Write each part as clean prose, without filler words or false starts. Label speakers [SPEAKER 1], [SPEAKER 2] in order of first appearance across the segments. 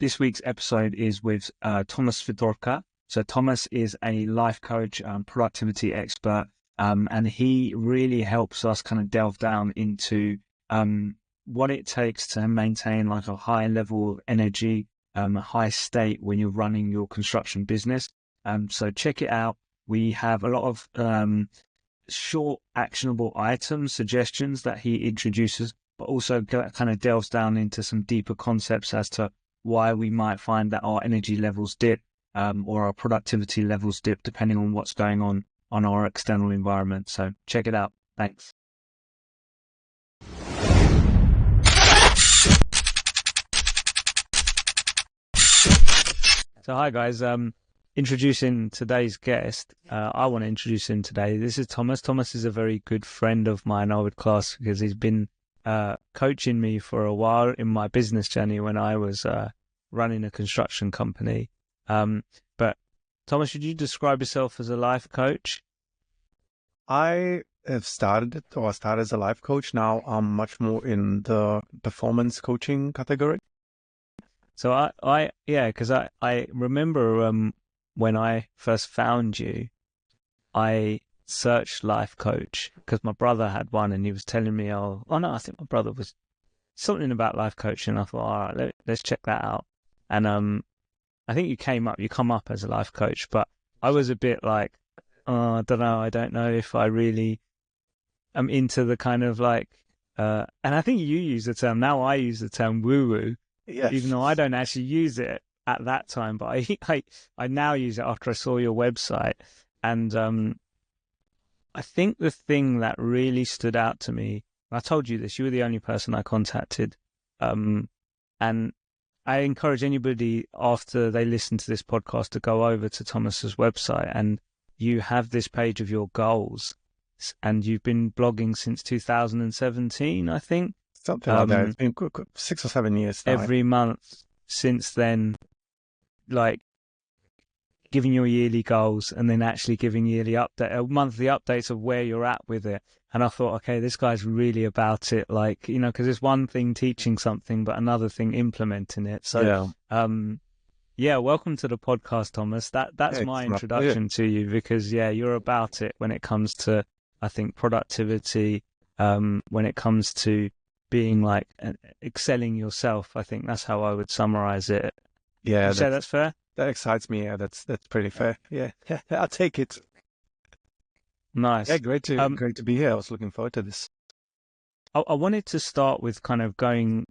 [SPEAKER 1] This week's episode is with Tomas Svitorka. So Thomas is a life coach, productivity expert, and he really helps us kind of delve down into what it takes to maintain like a high level of energy, a high state when you're running your construction business. So check it out. We have a lot of short, actionable items, suggestions that he introduces, but also kind of delves down into some deeper concepts as to why we might find that our energy levels dip or our productivity levels dip, depending on what's going on our external environment. So check it out. Thanks. So hi guys, introducing today's guest. I want to introduce him today. This is Thomas. Thomas is a very good friend of mine, I would class, because he's been coaching me for a while in my business journey when I was running a construction company. But Thomas, should you describe yourself as a life coach?
[SPEAKER 2] I have started as a life coach. Now I'm much more in the performance coaching category.
[SPEAKER 1] So because I remember when I first found you, I searched life coach because my brother had one and he was telling me, oh no, I think my brother was something about life coaching. I thought, all right, let's check that out. And I think you come up as a life coach, but I was a bit like, oh, I don't know if I really am into the kind of like, and I think you use the term, now I use the term woo-woo,
[SPEAKER 2] Yes.
[SPEAKER 1] even though I don't actually use it at that time, but I now use it after I saw your website. And I think the thing that really stood out to me, I told you this, you were the only person I contacted, and I encourage anybody after they listen to this podcast to go over to Thomas's website, and you have this page of your goals, and you've been blogging since 2017, I think.
[SPEAKER 2] Something like that. It's been 6 or 7 years now.
[SPEAKER 1] Every month since then, like giving your yearly goals and then actually giving monthly updates of where you're at with it. And I thought, okay, this guy's really about it. Like, because it's one thing teaching something, but another thing implementing it. So, welcome to the podcast, Thomas. That's my introduction to you because, you're about it when it comes to, I think, productivity, when it comes to being like excelling yourself. I think that's how I would summarize it.
[SPEAKER 2] Yeah.
[SPEAKER 1] Would you say that's fair?
[SPEAKER 2] That excites me. Yeah, that's pretty fair. Yeah, I'll take it.
[SPEAKER 1] Nice.
[SPEAKER 2] Yeah, great to be here. I was looking forward to this.
[SPEAKER 1] I wanted to start with kind of going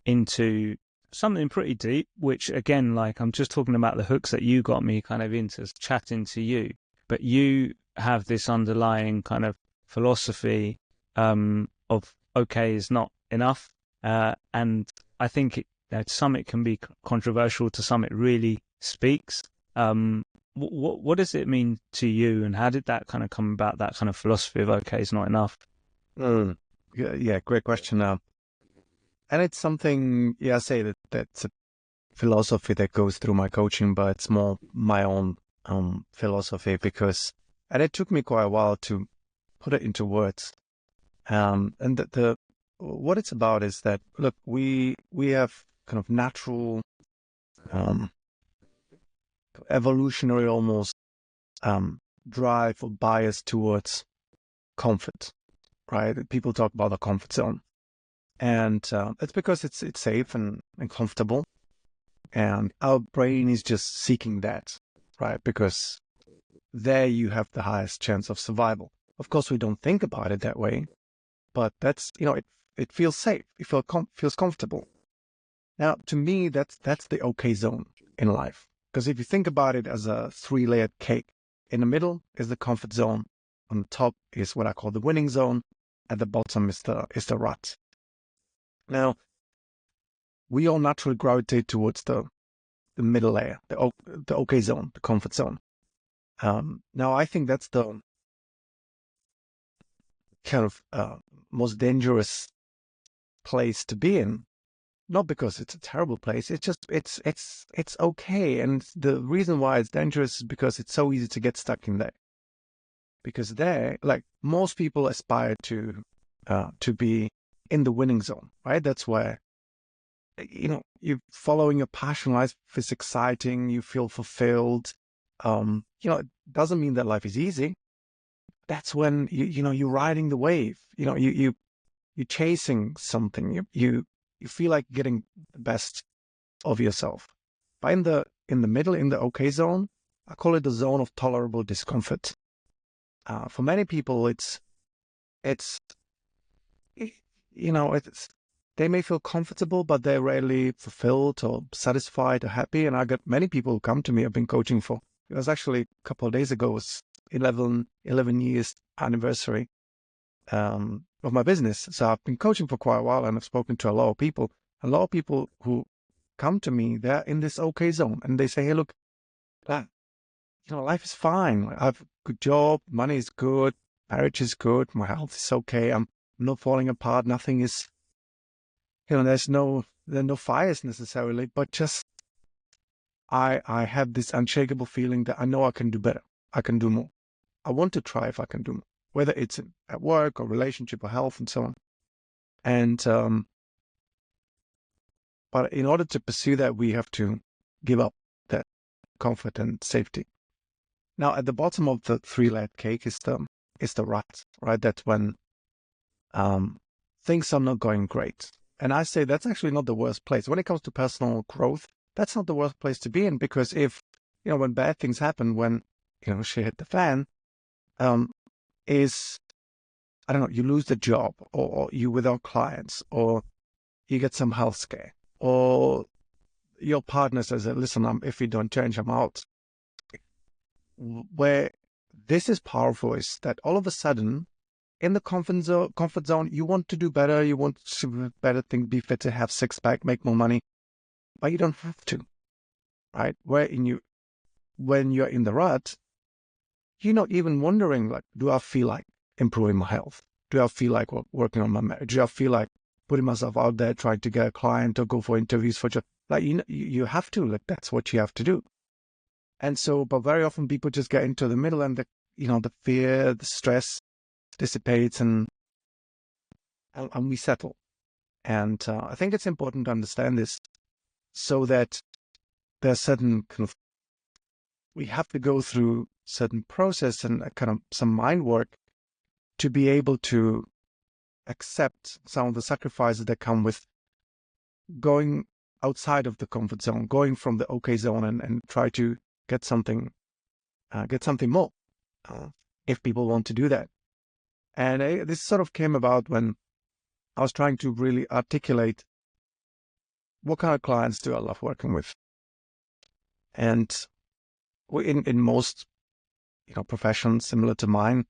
[SPEAKER 1] into something pretty deep, which again, like I'm just talking about the hooks that you got me kind of into chatting to you, but you have this underlying kind of philosophy of okay is not enough, and I think to some it can be controversial, to some it really speaks. What does it mean to you, and how did that kind of come about, that kind of philosophy of okay is not enough?
[SPEAKER 2] Yeah, great question. And it's something, I say that's a philosophy that goes through my coaching, but it's more my own philosophy and it took me quite a while to put it into words. And what it's about is that, look, we have kind of natural, evolutionary almost drive or bias towards comfort, right? People talk about the comfort zone, and it's because it's safe and comfortable, and our brain is just seeking that, right? Because there you have the highest chance of survival. Of course, we don't think about it that way, but that's it feels safe. It feels comfortable. Now, to me, that's the okay zone in life. Because if you think about it as a 3-layered cake, in the middle is the comfort zone. On the top is what I call the winning zone. At the bottom is the rut. Now, we all naturally gravitate towards the middle layer, the okay zone, the comfort zone. Now, I think that's the kind of most dangerous place to be in. Not because it's a terrible place. It's just it's okay. And the reason why it's dangerous is because it's so easy to get stuck in there. Because there, like most people aspire to be in the winning zone, right? That's where you're following your passion. Life is exciting. You feel fulfilled. It doesn't mean that life is easy. That's when you're riding the wave. You're chasing something. You feel like getting the best of yourself. But in the middle, in the okay zone, I call it the zone of tolerable discomfort. For many people, it's it's they may feel comfortable, but they're rarely fulfilled or satisfied or happy. And I got many people who come to me. I've been coaching for. It was actually a couple of days ago. It was 11 years anniversary of my business. So I've been coaching for quite a while, and I've spoken to a lot of people. A lot of people who come to me, they're in this okay zone, and they say, "Hey, look, that life is fine. I have a good job, money is good, marriage is good, my health is okay. I'm not falling apart. Nothing is, there are no fires necessarily, but just I have this unshakable feeling that I know I can do better. I can do more. I want to try if I can do more, whether it's at work or relationship or health and so on. And but in order to pursue that, we have to give up that comfort and safety. Now, at the bottom of the three-layered cake is the rut, right? That's when things are not going great. And I say that's actually not the worst place. When it comes to personal growth, that's not the worst place to be in, because if, when bad things happen, when, shit hit the fan, is, I don't know, you lose the job, or you without clients, or you get some health scare, or your partner says, listen, if you don't change, I'm out. Where this is powerful is that all of a sudden, in the comfort zone, you want to do better, you want to do better things, be fitter, have six pack, make more money, but you don't have to, right? When you're in the rut, you're not even wondering, like, do I feel like improving my health? Do I feel like working on my marriage? Do I feel like putting myself out there, trying to get a client or go for interviews for job? Like, you have to, like, that's what you have to do. And so, but very often people just get into the middle, and the fear, the stress dissipates, and we settle. And I think it's important to understand this, so that there's certain kind of, we have to go through certain process and kind of some mind work to be able to accept some of the sacrifices that come with going outside of the comfort zone, going from the okay zone, and try to get something more, if people want to do that. And this sort of came about when I was trying to really articulate what kind of clients do I love working with. And in most professions similar to mine,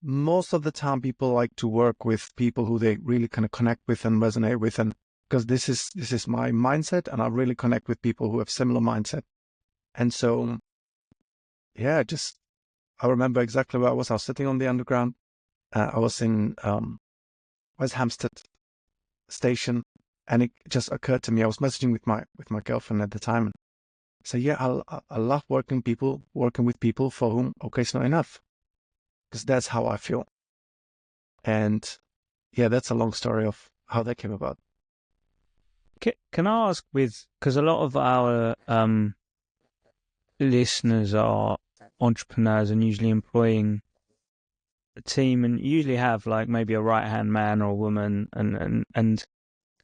[SPEAKER 2] most of the time people like to work with people who they really kind of connect with and resonate with, and because this is my mindset, and I really connect with people who have similar mindset. And so, yeah, I remember exactly where I was. I was sitting on the underground. I was in West Hampstead station, and it just occurred to me. I was messaging with my girlfriend at the time, and so yeah, I love working with people for whom okay is not enough, because that's how I feel. And yeah, that's a long story of how that came about.
[SPEAKER 1] Can I ask, because a lot of our listeners are entrepreneurs and usually employing a team, and usually have like maybe a right hand man or a woman, and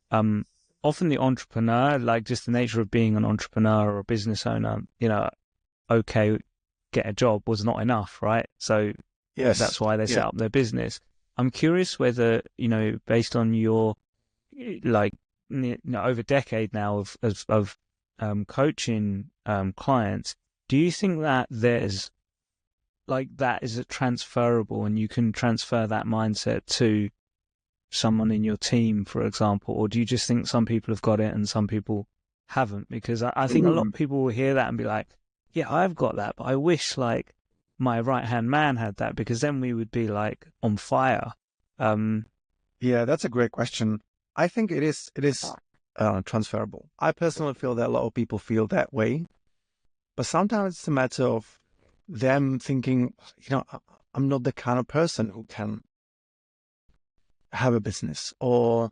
[SPEAKER 1] um often the entrepreneur, like just the nature of being an entrepreneur or a business owner, okay, get a job was not enough, right? So
[SPEAKER 2] Yes.
[SPEAKER 1] that's why they
[SPEAKER 2] Yeah.
[SPEAKER 1] set up their business. I'm curious whether, based on your like over a decade now of coaching clients, do you think that there's like that is transferable, and you can transfer that mindset to someone in your team, for example, or do you just think some people have got it and some people haven't? Because I think a lot of people will hear that and be like, yeah, I've got that, but I wish like my right hand man had that, because then we would be like on fire. Um,
[SPEAKER 2] Yeah, that's a great question. I think it is transferable. I personally feel that a lot of people feel that way, but sometimes it's a matter of them thinking, I'm not the kind of person who can have a business or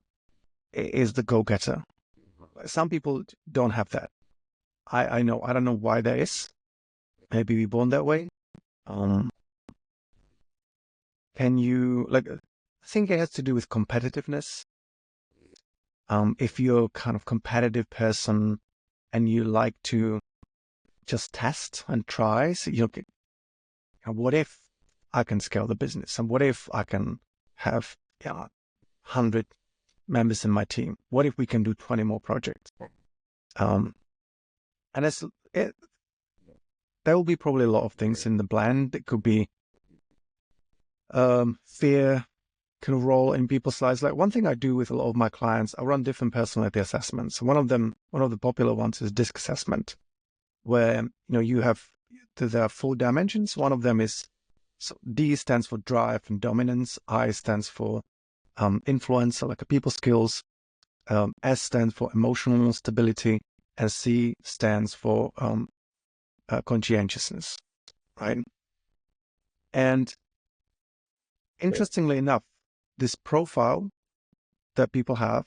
[SPEAKER 2] is the go-getter. Some people don't have that. I know. I don't know why that is. Maybe we're born that way. Um, can you like? I think it has to do with competitiveness. If you're a kind of competitive person and you like to just test and try, so what if I can scale the business, and what if I can have 100 members in my team? What if we can do 20 more projects? Um, and there will be probably a lot of things in the blend. It could be fear can role in people's lives. Like one thing I do with a lot of my clients, I run different personality assessments. One of the popular ones is DISC assessment, where there are 4 dimensions. One of them is, so D stands for drive and dominance. I stands for influence, so like a people skills. S stands for emotional stability, and C stands for conscientiousness, right? And interestingly enough, this profile that people have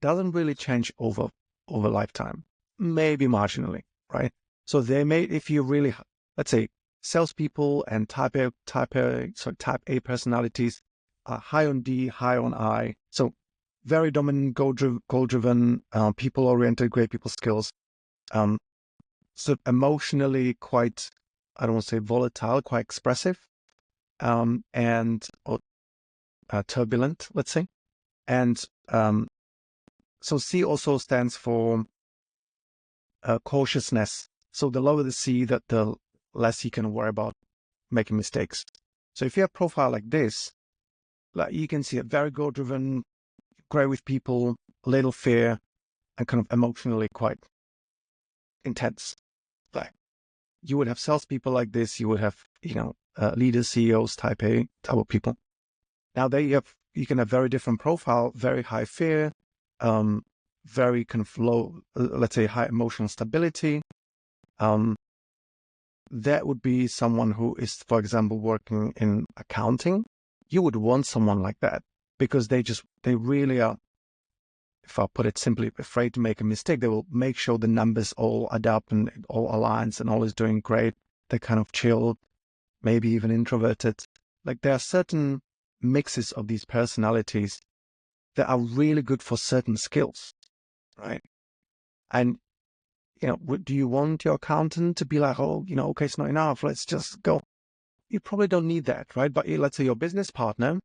[SPEAKER 2] doesn't really change over lifetime, maybe marginally, right? So they may, if you really, let's say, salespeople and type A personalities are high on D, high on I. So very dominant, goal-driven, people-oriented, great people skills. So emotionally quite, I don't want to say volatile, quite expressive, and turbulent, let's say. And so C also stands for cautiousness. So the lower the C, the less you can worry about making mistakes. So if you have a profile like this, like you can see a very goal-driven, great with people, a little fear, and kind of emotionally quite intense. Like you would have salespeople like this. You would have, leaders, CEOs, type A type of people. Now you can have very different profile, very high fear, very kind of low, let's say high emotional stability. That would be someone who is, for example, working in accounting. You would want someone like that because they really are, if I put it simply, afraid to make a mistake. They will make sure the numbers all add up and it all aligns and all is doing great. They're kind of chilled, maybe even introverted. Like there are certain mixes of these personalities that are really good for certain skills, right? And, do you want your accountant to be like, oh, okay, it's not enough, let's just go. You probably don't need that, right? But let's say your business partner,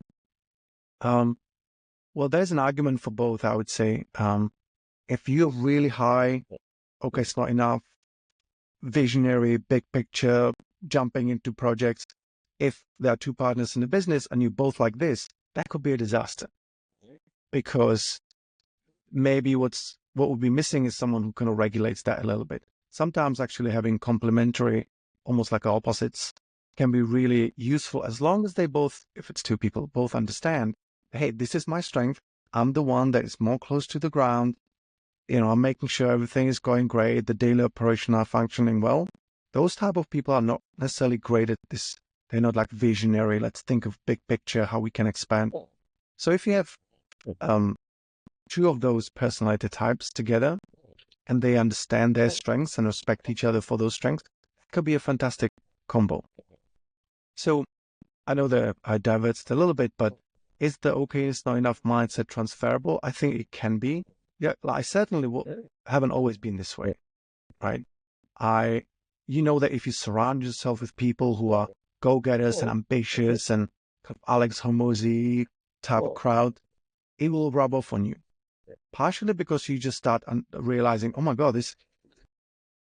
[SPEAKER 2] well, there's an argument for both, I would say. If you're really high, okay, it's not enough, visionary, big picture, jumping into projects. If there are 2 partners in the business and you both like this, that could be a disaster because maybe what would be missing is someone who kind of regulates that a little bit. Sometimes actually having complementary, almost like opposites, can be really useful as long as they both, if it's 2 people, both understand, hey, this is my strength. I'm the one that is more close to the ground. I'm making sure everything is going great. The daily operation are functioning well. Those type of people are not necessarily great at this. They're not like visionary. Let's think of big picture, how we can expand. So if you have 2 of those personality types together and they understand their strengths and respect each other for those strengths, it could be a fantastic combo. So I know that I diverged a little bit, but is the okay, it's not enough mindset transferable? I think it can be. Yeah, I certainly haven't always been this way, right? You know that if you surround yourself with people who are go-getters and ambitious and kind of Alex Hormozy type of crowd, it will rub off on you. Partially because you just start realizing, oh my God, this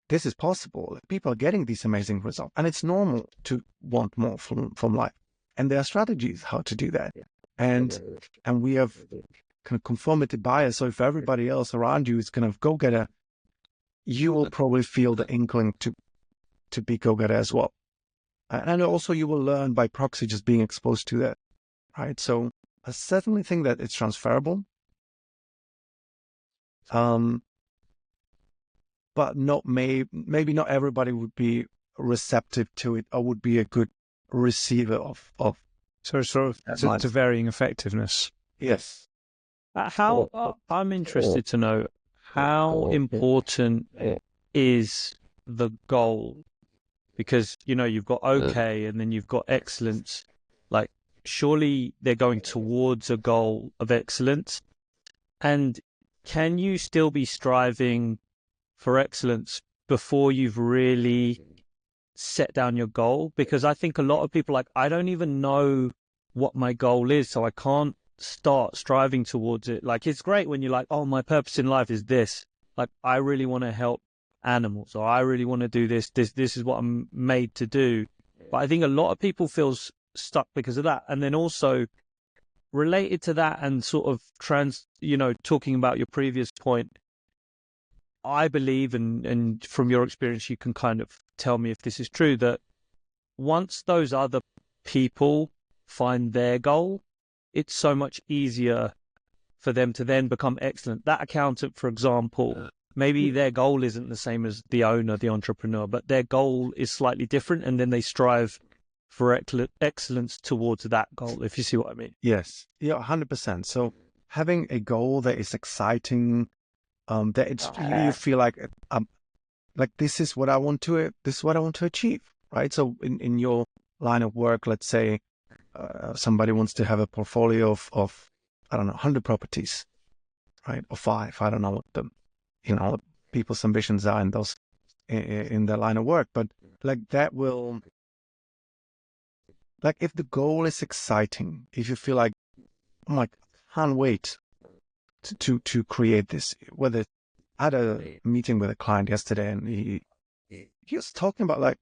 [SPEAKER 2] is possible. People are getting these amazing results, and it's normal to want more from life. And there are strategies how to do that. And we have kind of conformity bias. So if everybody else around you is kind of go-getter, you will probably feel the inkling to be go-getter as well. And also you will learn by proxy just being exposed to that, right? So I certainly think that it's transferable. But maybe not everybody would be receptive to it or would be a good receiver of
[SPEAKER 1] So sort of to varying effectiveness.
[SPEAKER 2] Yes.
[SPEAKER 1] I'm interested to know
[SPEAKER 3] how important is the goal? Because, you've got okay and then you've got excellence. Like, surely they're going towards a goal of excellence. And can you still be striving for excellence before you've really set down your goal? Because I think a lot of people I don't even know what my goal is, so I can't start striving towards it. Like, it's great when you're like, oh, my purpose in life is this. Like, I really want to help animals, or I really want to do this is what I'm made to do. But I think a lot of people feel stuck because of that. And then also related to that, and sort of talking about your previous point, I believe, and from your experience you can kind of tell me if this is true, that once those other people find their goal, it's so much easier for them to then become excellent. That accountant, for example, maybe their goal isn't the same as the owner, the entrepreneur, but their goal is slightly different, and then they strive for excellence towards that goal, if you see what I mean.
[SPEAKER 2] Yes, yeah, 100%. So having a goal that is exciting, that you feel like this is what I want to achieve, right? So in your line of work, let's say somebody wants to have a portfolio of I don't know 100 properties, right, or 5. I don't know what the people's ambitions are in those in their line of work, but like that will, like, if the goal is exciting, if you feel like, oh my, can't wait to create this. Whether I had a meeting with a client yesterday, and he was talking about, like,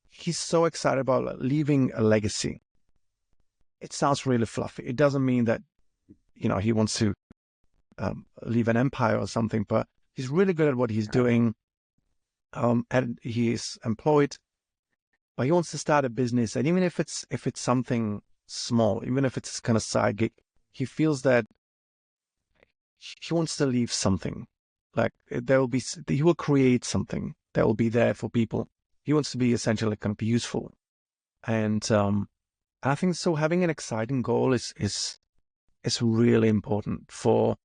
[SPEAKER 2] he's so excited about, like, leaving a legacy. It sounds really fluffy. It doesn't mean that he wants to leave an empire or something, but he's really good at what he's doing, and he is employed. But he wants to start a business, and even if it's something small, even if it's kind of side gig, he feels that he wants to leave something. Like, he will create something that will be there for people. He wants to be essentially kind of useful, and I think so. Having an exciting goal is really important for,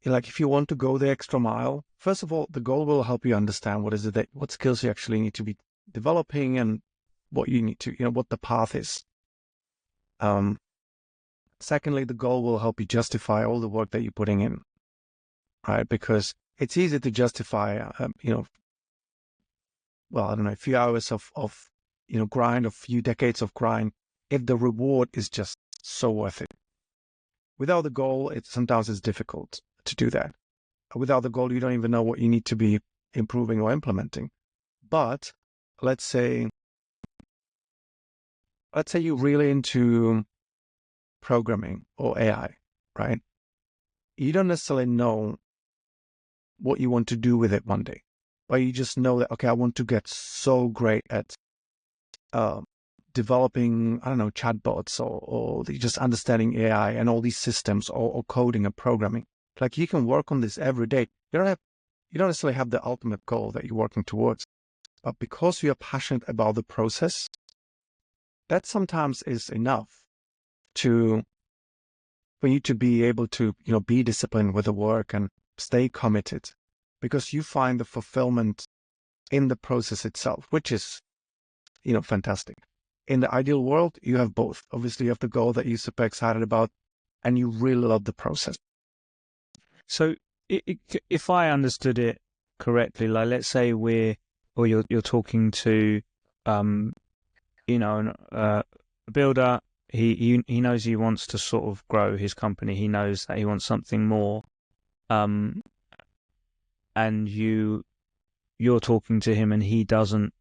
[SPEAKER 2] like, if you want to go the extra mile. First of all, the goal will help you understand what skills you actually need to be developing, and what you need to, what the path is. Secondly, the goal will help you justify all the work that you're putting in, right? Because it's easy to justify, well, I don't know, a few hours of grind, a few decades of grind, if the reward is just so worth it. Without the goal, sometimes it's difficult to do that. Without the goal, you don't even know what you need to be improving or implementing. But let's say you're really into programming or AI, right? You don't necessarily know what you want to do with it one day, but you just know that, okay, I want to get so great at developing, I don't know, chatbots, or just understanding AI and all these systems, or coding and programming. Like, you can work on this every day. You don't necessarily have the ultimate goal that you're working towards, but because you are passionate about the process, that sometimes is enough for you to be able to, be disciplined with the work and stay committed, because you find the fulfillment in the process itself, which is, fantastic. In the ideal world, you have both. Obviously, you have the goal that you're super excited about, and you really love the process.
[SPEAKER 1] So if I understood it correctly, like, let's say you're talking to, a builder. He knows he wants to sort of grow his company. He knows that he wants something more, and you're talking to him, and he doesn't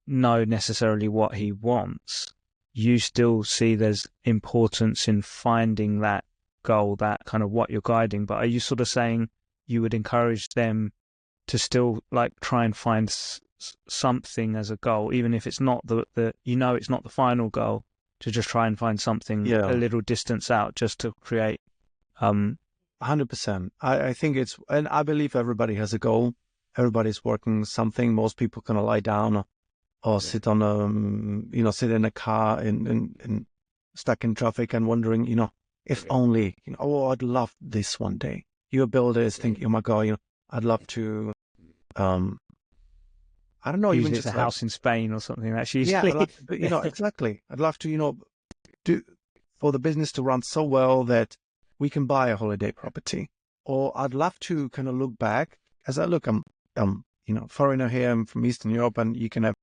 [SPEAKER 1] know necessarily what he wants. You still see there's importance in finding that goal, that kind of what you're guiding. But are you sort of saying you would encourage them to still, like, try and find something as a goal, even if it's not the it's not the final goal, to just try and find something a little distance out, just to create
[SPEAKER 2] 100%. I think and I believe everybody has a goal. Everybody's working something. Most people kind of lie down or sit on sit in a car in stuck in traffic and wondering, if only, oh, I'd love this one day. Your builder is thinking, oh my God, I'd love to, I don't know, even
[SPEAKER 1] Usually it's a
[SPEAKER 2] just like,
[SPEAKER 1] house in Spain or something. That's
[SPEAKER 2] yeah,
[SPEAKER 1] usually.
[SPEAKER 2] exactly. I'd love to, do for the business to run so well that we can buy a holiday property. Or I'd love to kind of look back as I look, I'm foreigner here, I'm from Eastern Europe, and you can have,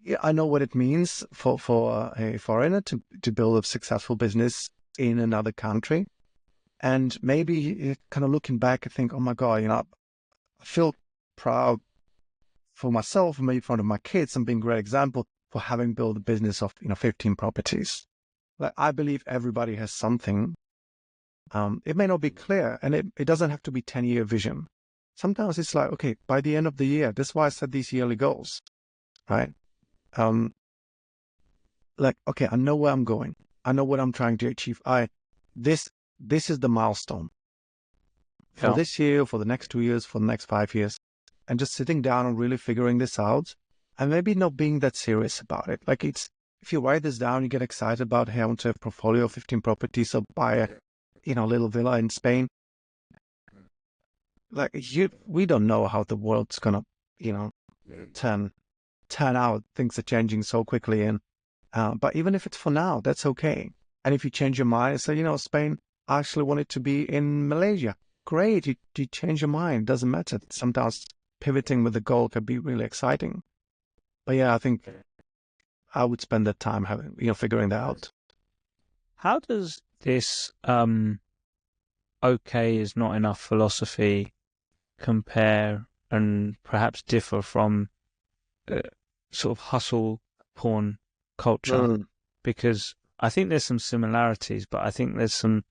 [SPEAKER 2] yeah, I know what it means for a foreigner to build a successful business in another country. And maybe kind of looking back, I think, oh my God, I feel proud for myself and maybe in front of my kids and being a great example for having built a business of 15 properties. Like, I believe everybody has something. It may not be clear, and it doesn't have to be 10-year vision. Sometimes it's like, okay, by the end of the year, that's why I set these yearly goals, right? Like, okay, I know where I'm going. I know what I'm trying to achieve. This is the milestone for this year, for the next 2 years, for the next 5 years, and just sitting down and really figuring this out, and maybe not being that serious about it. Like, if you write this down, you get excited about, hey, I want to have a portfolio of 15 properties or buy a, little villa in Spain. Like, we don't know how the world's gonna, turn out. Things are changing so quickly, and but even if it's for now, that's okay. And if you change your mind and say, Spain, I actually want it to be in Malaysia. Great, you change your mind. Doesn't matter. Sometimes pivoting with the goal can be really exciting. But yeah, I think I would spend that time figuring that out.
[SPEAKER 1] How does this okay is not enough philosophy compare and perhaps differ from sort of hustle porn culture? Because I think there's some similarities, but I think there's some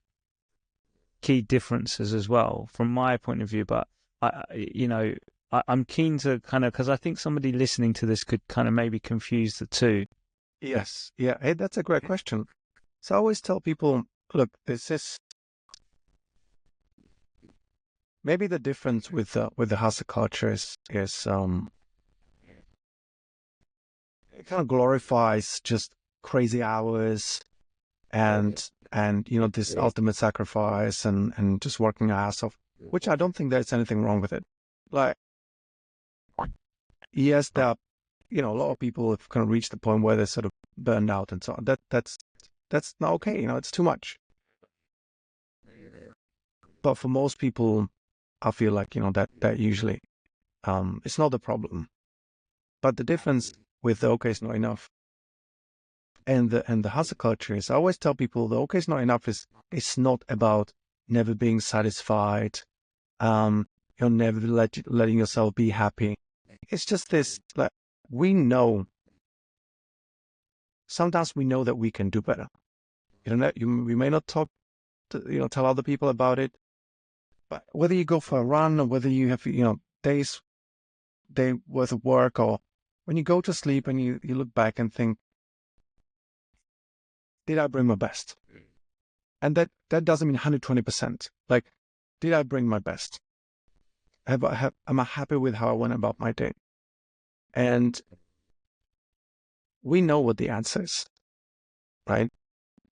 [SPEAKER 1] key differences as well from my point of view. But I'm keen to kind of, because I think somebody listening to this could kind of maybe confuse the two.
[SPEAKER 2] Yes. Yeah. Hey, that's a great question. So I always tell people, look, this is maybe the difference with the hustle culture is it kind of glorifies just crazy hours and this ultimate sacrifice and just working your ass off, which I don't think there's anything wrong with it. Like, yes, there are a lot of people have kind of reached the point where they're sort of burned out and so on. That's not okay. It's too much. But for most people, I feel like that usually it's not the problem. But the difference with the okay is not enough and the hustle culture is, I always tell people the okay is not enough is it's not about never being satisfied, you're never letting yourself be happy. It's just this, like, sometimes we know that we can do better. We may not talk to, tell other people about it, but whether you go for a run or whether you have day worth of work, or when you go to sleep and you look back and think, did I bring my best? And that doesn't mean 120%. Like, did I bring my best? Am I happy with how I went about my day? And we know what the answer is, right?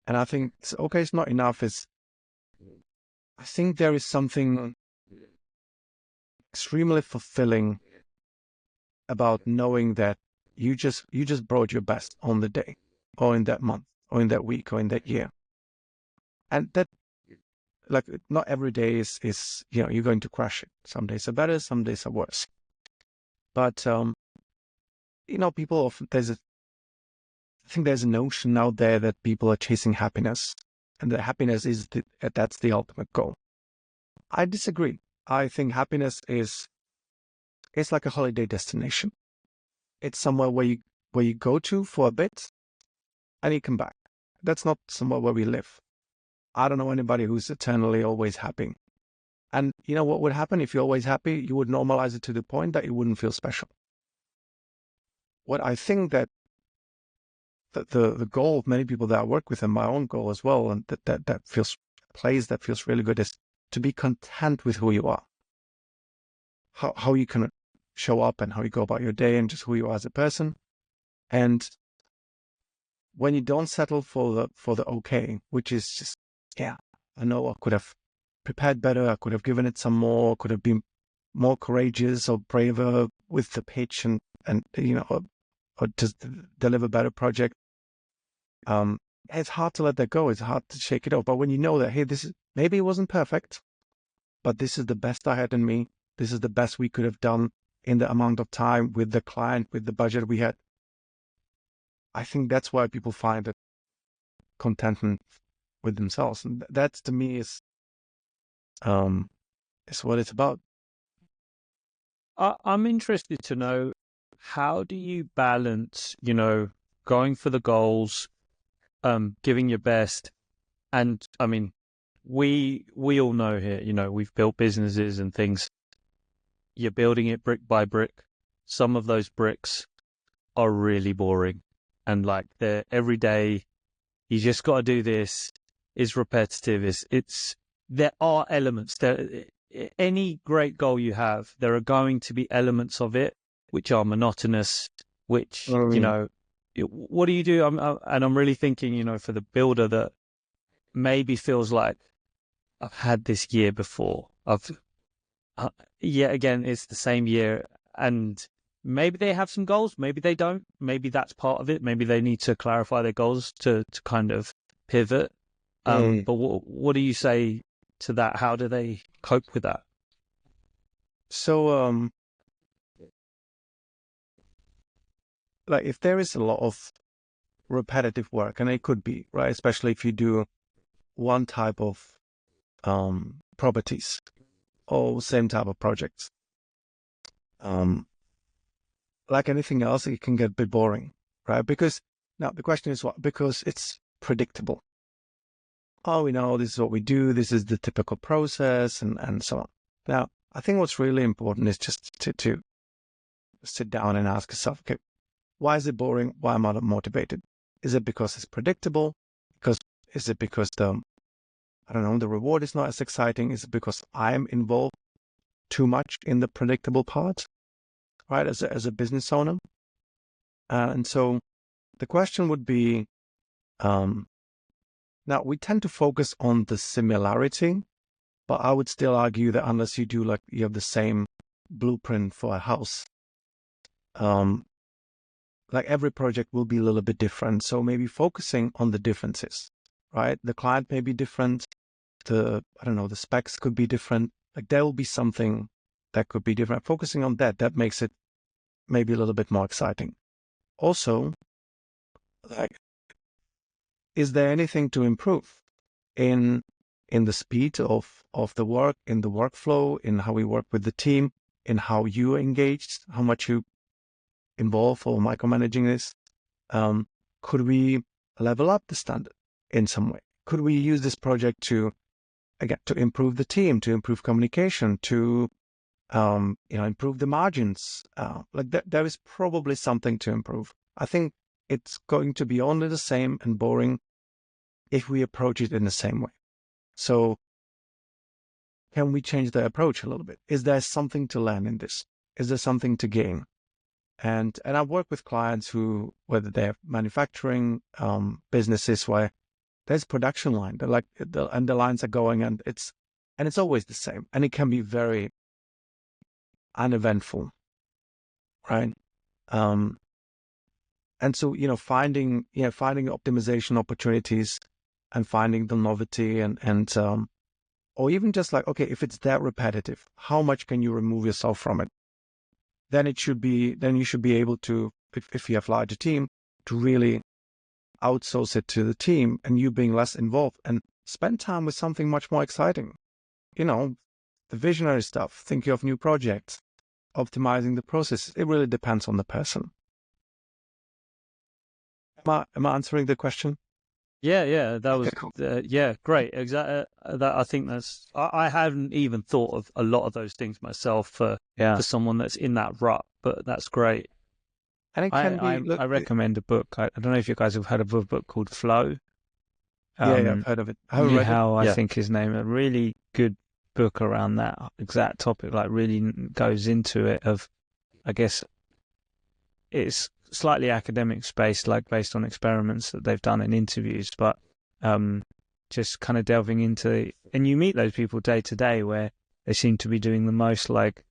[SPEAKER 2] And I think okay, it's not enough. I think there is something extremely fulfilling about knowing that you just brought your best on the day, or in that month, or in that week, or in that year. And that, like, not every day is you're going to crush it. Some days are better, some days are worse. But people often I think there's a notion out there that people are chasing happiness, and that happiness that's the ultimate goal. I disagree. I think happiness is like a holiday destination. It's somewhere where you go to for a bit and you come back. That's not somewhere where we live. I don't know anybody who's eternally always happy. And you know what would happen if you're always happy? You would normalize it to the point that it wouldn't feel special. What I think that the goal of many people that I work with, and my own goal as well, and that feels really good, is to be content with who you are. How you can show up and how you go about your day and just who you are as a person. And when you don't settle for the okay, which is just yeah, I know I could have prepared better. I could have given it some more, could have been more courageous or braver with the pitch and or just deliver better project. It's hard to let that go. It's hard to shake it off. But when you know that, hey, this is maybe it wasn't perfect, but this is the best I had in me. This is the best we could have done in the amount of time with the client, with the budget we had. I think that's why people find it contentment with themselves, and that to me is what it's about.
[SPEAKER 3] I'm interested to know, how do you balance, going for the goals, giving your best, and I mean, we all know here, we've built businesses and things. You're building it brick by brick. Some of those bricks are really boring, and like they're every day. You just got to do this. It's repetitive. It's there are elements there. Any great goal you have, there are going to be elements of it which are monotonous. Which, what do you do? And I'm really thinking, for the builder that maybe feels like, I've had this year before. Yet again, it's the same year, and maybe they have some goals, maybe they don't. Maybe that's part of it. Maybe they need to clarify their goals to kind of pivot. But what do you say to that? How do they cope with that?
[SPEAKER 2] So, like if there is a lot of repetitive work, and it could be, right, especially if you do one type of properties or same type of projects, like anything else, it can get a bit boring, right? Because now the question is what? Because it's predictable. Oh, we know this is what we do. This is the typical process, and so on. Now, I think what's really important is just to sit down and ask yourself, okay, why is it boring? Why am I not motivated? Is it because it's predictable? Is it because I don't know, the reward is not as exciting? Is it because I'm involved too much in the predictable part, right? As a business owner, and so the question would be, now we tend to focus on the similarity, but I would still argue that unless you do like you have the same blueprint for a house, like every project will be a little bit different. So maybe focusing on the differences, right? The client may be different. I don't know, the specs could be different. Like there will be something that could be different. Focusing on that makes it maybe a little bit more exciting. Also, like, is there anything to improve in the speed of the work, in the workflow, in how we work with the team, in how you engaged, how much you involve or micromanaging this? Could we level up the standard in some way? Could we use this project to, again, to improve the team, to improve communication, to improve the margins? There is probably something to improve. I think it's going to be only the same and boring if we approach it in the same way. So can we change the approach a little bit? Is there something to learn in this? Is there something to gain? And I work with clients who, whether they're manufacturing businesses where there's production line, they're like, and the lines are going, and it's always the same, and it can be very uneventful, right? And so finding optimization opportunities and finding the novelty and or even just like, okay, if it's that repetitive, how much can you remove yourself from it? Then you should be able to, if you have larger team, to really outsource it to the team and you being less involved and spend time with something much more exciting. The visionary stuff, thinking of new projects, optimizing the process. It really depends on the person. Am I answering the question?
[SPEAKER 3] Yeah, that was,
[SPEAKER 2] Okay, cool.
[SPEAKER 3] yeah, great. Exactly. That I think I hadn't even thought of a lot of those things myself for someone that's in that rut, but that's great.
[SPEAKER 2] And it can be, look,
[SPEAKER 1] I recommend a book. I don't know if you guys have heard of a book called Flow.
[SPEAKER 2] yeah, I've heard of it. I haven't read it.
[SPEAKER 1] How I
[SPEAKER 3] Yeah.
[SPEAKER 1] think his name, a really good book around that exact topic, like really goes into it. Of, I guess it's slightly academic based, like based on experiments that they've done in interviews, but just kind of delving into, and you meet those people day to day where they seem to be doing the most like,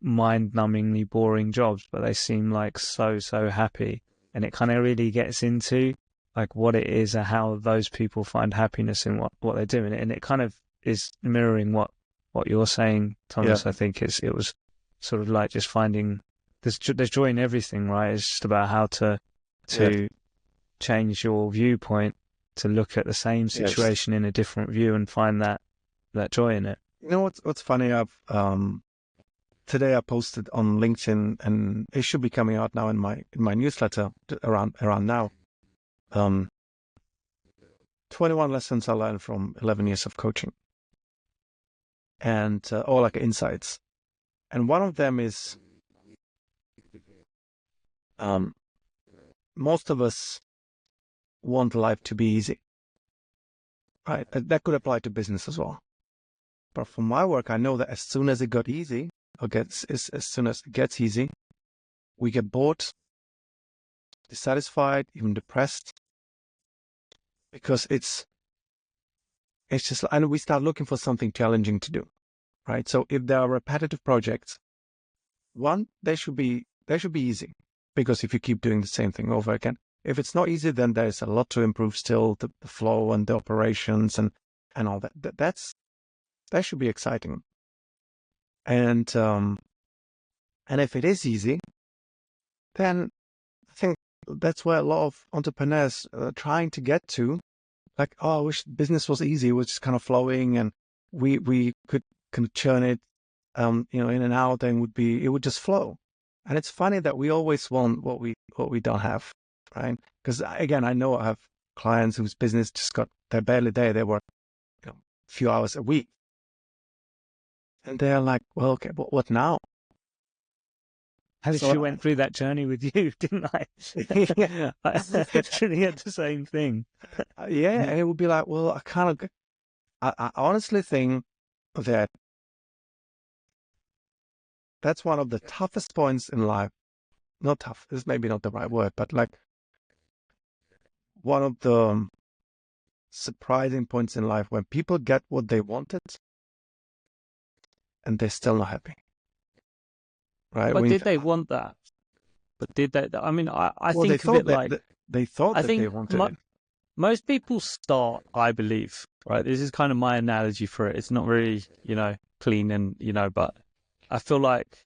[SPEAKER 1] mind-numbingly boring jobs, but they seem like so happy. And it kind of really gets into like what it is and how those people find happiness in what they're doing. And it kind of is mirroring what you're saying, Thomas. I think it was sort of like just finding there's joy in everything, right? It's just about how to change your viewpoint to look at the same situation in a different view and find that joy in it.
[SPEAKER 2] You know what's funny? Today I posted on LinkedIn, and it should be coming out now in my newsletter around now. 21 lessons I learned from 11 years of coaching, and all like insights. And one of them is, most of us want life to be easy, right? That could apply to business as well. But for my work, I know that as soon as it got easy, as soon as it gets easy, we get bored, dissatisfied, even depressed, because it's just, and we start looking for something challenging to do, right? So if there are repetitive projects, one, they should be easy, because if you keep doing the same thing over again, if it's not easy, then there's a lot to improve still, the flow and the operations and all that. That should be exciting. And if it is easy, then I think that's where a lot of entrepreneurs are trying to get to. Like, oh, I wish business was easy, it was just kind of flowing, and we could kind of churn it, in and out, and it would just flow. And it's funny that we always want what we don't have, right? Because again, I know I have clients whose business just got their barely there. They work, a few hours a week. And they're like, well, okay, but what now?
[SPEAKER 1] She went through that journey with you, didn't I? I literally had the same thing.
[SPEAKER 2] Yeah, and it would be like, well, I honestly think that that's one of the toughest points in life. Not tough, this maybe not the right word, but like one of the surprising points in life when people get what they wanted and they're still not happy. Right?
[SPEAKER 3] But did they want that? But did they? I mean, I
[SPEAKER 2] well,
[SPEAKER 3] think of it like
[SPEAKER 2] they thought
[SPEAKER 3] I
[SPEAKER 2] that
[SPEAKER 3] think
[SPEAKER 2] they wanted it.
[SPEAKER 3] most people start, I believe, right? This is kind of my analogy for it. It's not really, clean and, but I feel like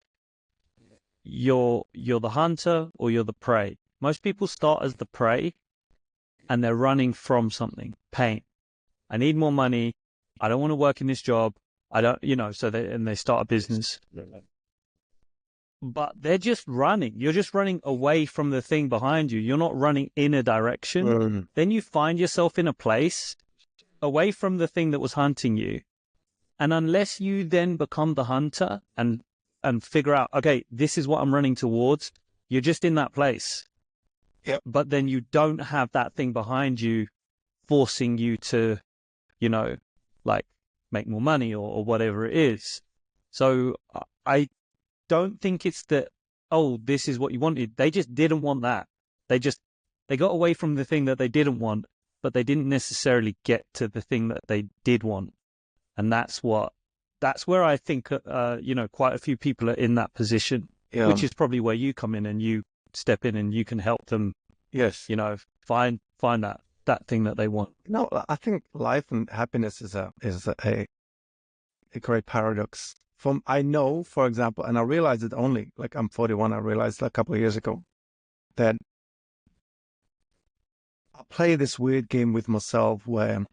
[SPEAKER 3] you're the hunter or you're the prey. Most people start as the prey and they're running from something, pain. I need more money. I don't want to work in this job. I don't, so they start a business. But they're just running. You're just running away from the thing behind you. You're not running in a direction. Then you find yourself in a place away from the thing that was hunting you. And unless you then become the hunter and figure out, okay, this is what I'm running towards, you're just in that place.
[SPEAKER 2] Yep.
[SPEAKER 3] But then you don't have that thing behind you forcing you to, like make more money or whatever it is. So I don't think it's that, oh, this is what you wanted. They just didn't want that. They got away from the thing that they didn't want, but they didn't necessarily get to the thing that they did want. And that's where I think, quite a few people are in that position, which is probably where you come in and you step in and you can help them,
[SPEAKER 2] yes,
[SPEAKER 3] find that thing that they want.
[SPEAKER 2] No, I think life and happiness is a great paradox. I know, for example, and I realized it only, like I'm 41, I realized a couple of years ago that I play this weird game with myself where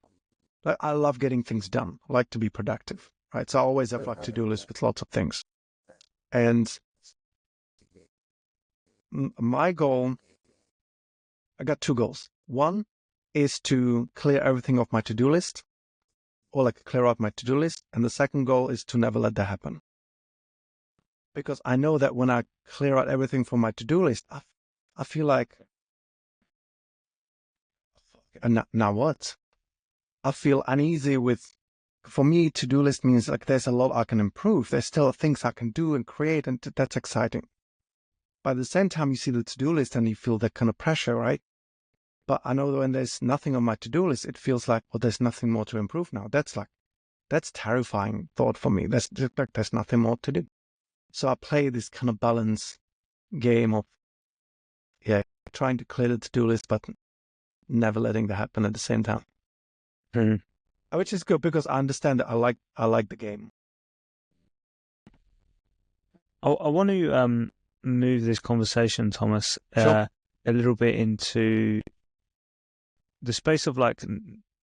[SPEAKER 2] I love getting things done. I like to be productive, right? So I always have like to-do list with lots of things. And my goal, I got two goals. One is to clear everything off my to-do list, or like clear out my to-do list. And the second goal is to never let that happen. Because I know that when I clear out everything from my to-do list, I feel like, now what? I feel uneasy for me, to-do list means like there's a lot I can improve. There's still things I can do and create, and that's exciting. But at the same time, you see the to-do list and you feel that kind of pressure, right? But I know when there's nothing on my to-do list, it feels like, well, there's nothing more to improve now. That's terrifying thought for me. That's just like, there's nothing more to do. So I play this kind of balance game of, trying to clear the to-do list, but never letting that happen at the same time. Which is good because I understand that I like the game.
[SPEAKER 1] I want to move this conversation, Thomas,
[SPEAKER 2] Sure.
[SPEAKER 1] a little bit into the space of like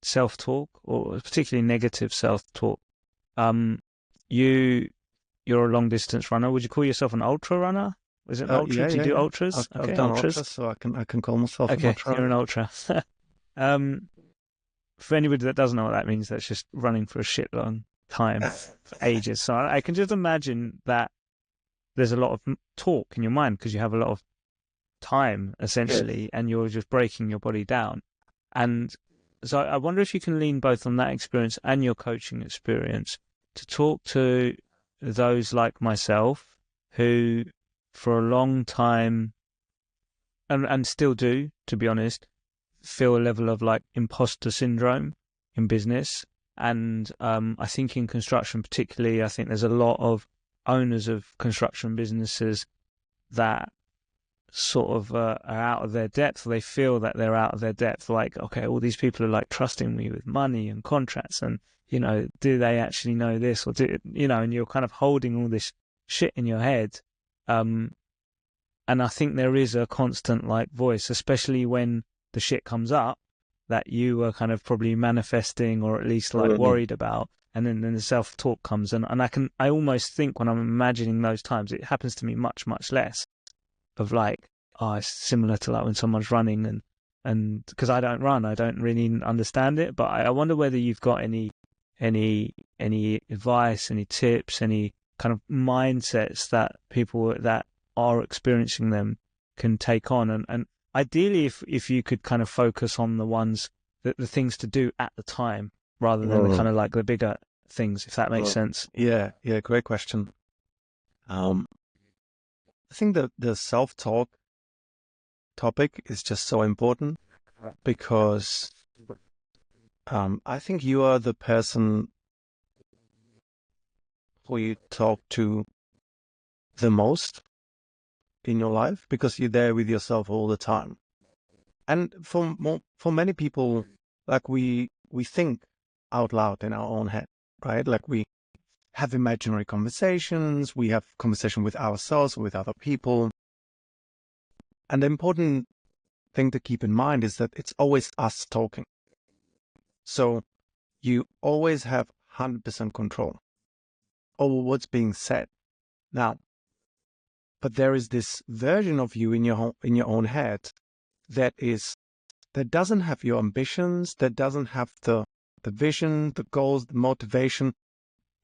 [SPEAKER 1] self-talk, or particularly negative self-talk. You're a long distance runner. Would you call yourself an ultra runner? Is it an ultra? Do you do ultras?
[SPEAKER 2] I've done ultras, so I can call myself an ultra.
[SPEAKER 1] You're an ultra. For anybody that doesn't know what that means, that's just running for a shit long time, for ages. So I can just imagine that there's a lot of talk in your mind because you have a lot of time essentially, and you're just breaking your body down. And so I wonder if you can lean both on that experience and your coaching experience to talk to those like myself who for a long time, and still do, to be honest, feel a level of like imposter syndrome in business. And I think in construction particularly, I think there's a lot of owners of construction businesses that sort of are out of their depth. They feel that they're out of their depth. Like, okay, all these people are like trusting me with money and contracts, and do they actually know this, or and you're kind of holding all this shit in your head. And I think there is a constant like voice, especially when the shit comes up that you were kind of probably manifesting or at least like worried about. And then the self-talk comes, and I almost think when I'm imagining those times, it happens to me much, much less. Of like, it's similar to like when someone's running, and because I don't run, I don't really understand it. But I wonder whether you've got any advice, any tips, any kind of mindsets that people that are experiencing them can take on, and ideally, if you could kind of focus on the ones the things to do at the time rather than the kind of like the bigger things, if that makes sense.
[SPEAKER 2] Yeah, great question. I think that the self-talk topic is just so important because I think you are the person who you talk to the most in your life because you're there with yourself all the time. And for many people, like we think out loud in our own head, right? Like we have imaginary conversations, we have conversation with ourselves, with other people. And the important thing to keep in mind is that it's always us talking. So you always have 100% control over what's being said. Now, but there is this version of you in your own head that doesn't have your ambitions, that doesn't have the vision, the goals, the motivation,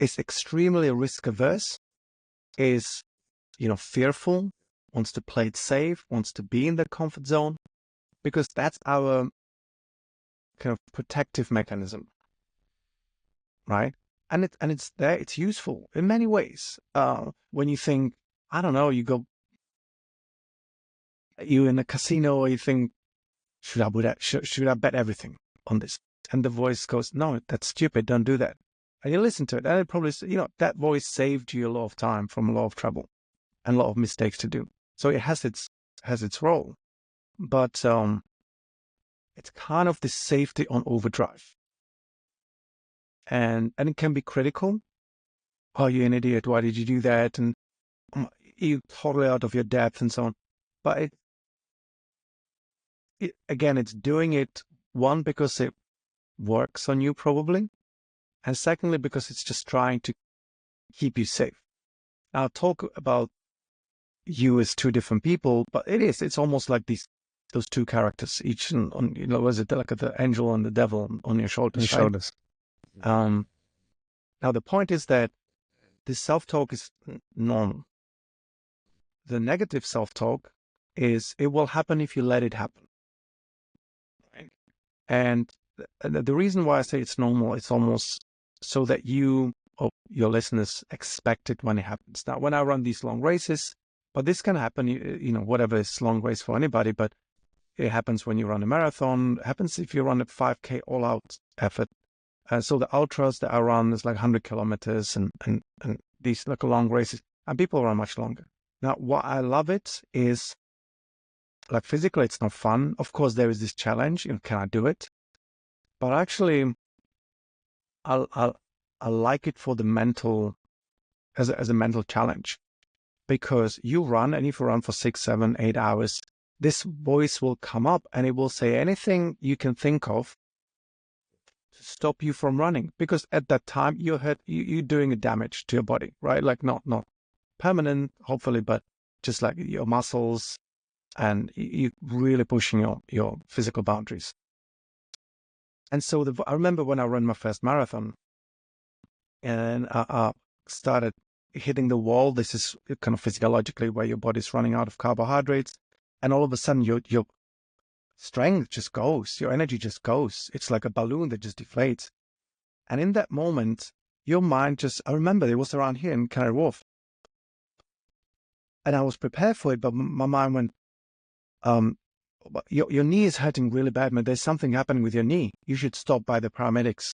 [SPEAKER 2] is extremely risk averse, is fearful, wants to play it safe, wants to be in the comfort zone, because that's our kind of protective mechanism, right? And it's there, it's useful in many ways. When you think, I don't know, you in a casino, you think, should I bet everything on this? And the voice goes, no, that's stupid, don't do that. And you listen to it, and it probably, that voice saved you a lot of time from a lot of trouble and a lot of mistakes to do. So it has its role, but it's kind of this safety on overdrive, and it can be critical. Oh, you're an idiot! Why did you do that? And you totally out of your depth and so on. But again, it's doing it, one, because it works on you probably, and secondly, because it's just trying to keep you safe. Now, talk about you as two different people, but it's almost like those two characters, each on, was it like the angel and the devil on your shoulders? Now, the point is that this self-talk is normal. The negative self-talk is, it will happen if you let it happen. Right? And the reason why I say it's normal, it's almost so that you or your listeners expect it when it happens. Now, when I run these long races, but this can happen, whatever is long race for anybody, but It happens when you run a marathon. It happens if you run a 5K all-out effort. So the ultras that I run is like 100 kilometers and these like long races, and people run much longer. Now, what I love it is like physically, it's not fun. Of course, there is this challenge. Can I do it? But actually, I like it for the mental, as a mental challenge, because you run, and if you run for 6, 7, 8 hours, this voice will come up and it will say anything you can think of to stop you from running. Because at that time you're doing a damage to your body, right? Like not permanent, hopefully, but just like your muscles, and you really pushing your physical boundaries. And so I remember when I ran my first marathon, and I started hitting the wall. This is kind of physiologically where your body's running out of carbohydrates, and all of a sudden your strength just goes, your energy just goes. It's like a balloon that just deflates. And in that moment, your mind I remember it was around here in Canary Wharf, and I was prepared for it, but my mind went, your knee is hurting really bad, man. There's something happening with your knee. You should stop by the paramedics.